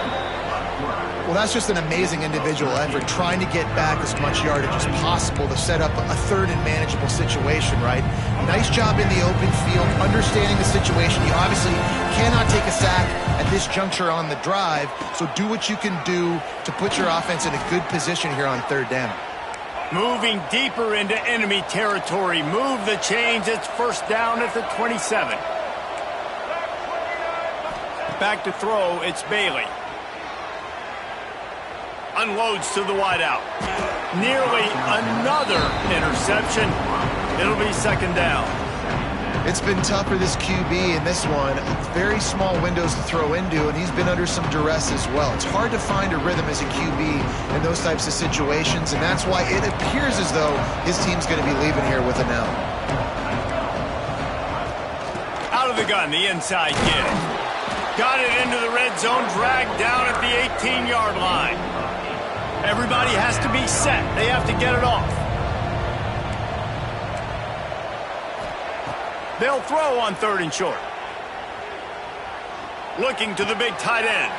Well, that's just an amazing individual effort, trying to get back as much yardage as possible to set up a third and manageable situation, right? Nice job in the open field, understanding the situation. You obviously cannot take a sack at this juncture on the drive, so do what you can do to put your offense in a good position here on third down. Moving deeper into enemy territory. Move the chains. It's first down at the 27. Back to throw. It's Bailey. Unloads to the wideout. Nearly another interception. It'll be second down. It's been tough for this QB in this one. Very small windows to throw into, and he's been under some duress as well. It's hard to find a rhythm as a QB in those types of situations, and that's why it appears as though his team's going to be leaving here with an L. Out of the gun, the inside kid. Got it into the red zone, dragged down at the 18-yard line. Everybody has to be set. They have to get it off. They'll throw on third and short. Looking to the big tight end.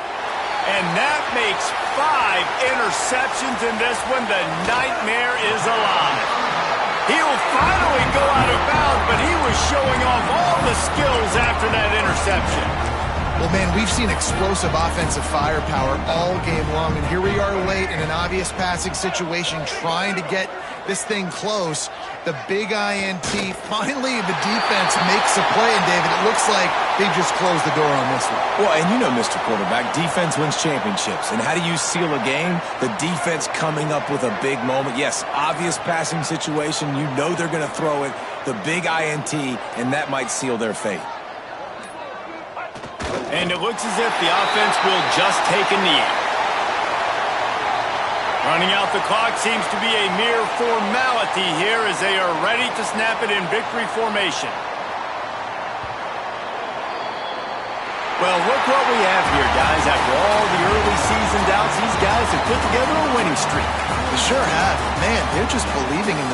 And that makes 5 interceptions in this one. The nightmare is alive. He'll finally go out of bounds, but he was showing off all the skills after that interception. Well, man, we've seen explosive offensive firepower all game long, and here we are late in an obvious passing situation trying to get this thing close. The big INT, finally the defense makes a play, and David, it looks like they just closed the door on this one. Well, and you know, Mr. Quarterback, defense wins championships. And how do you seal a game? The defense coming up with a big moment. Yes, obvious passing situation. You know they're going to throw it. The big INT, and that might seal their fate. And it looks as if the offense will just take a knee. Running out the clock seems to be a mere formality here as they are ready to snap it in victory formation. Well, look what we have here, guys. After all the early season doubts, these guys have put together a winning streak. They sure have. Man, they're just believing in the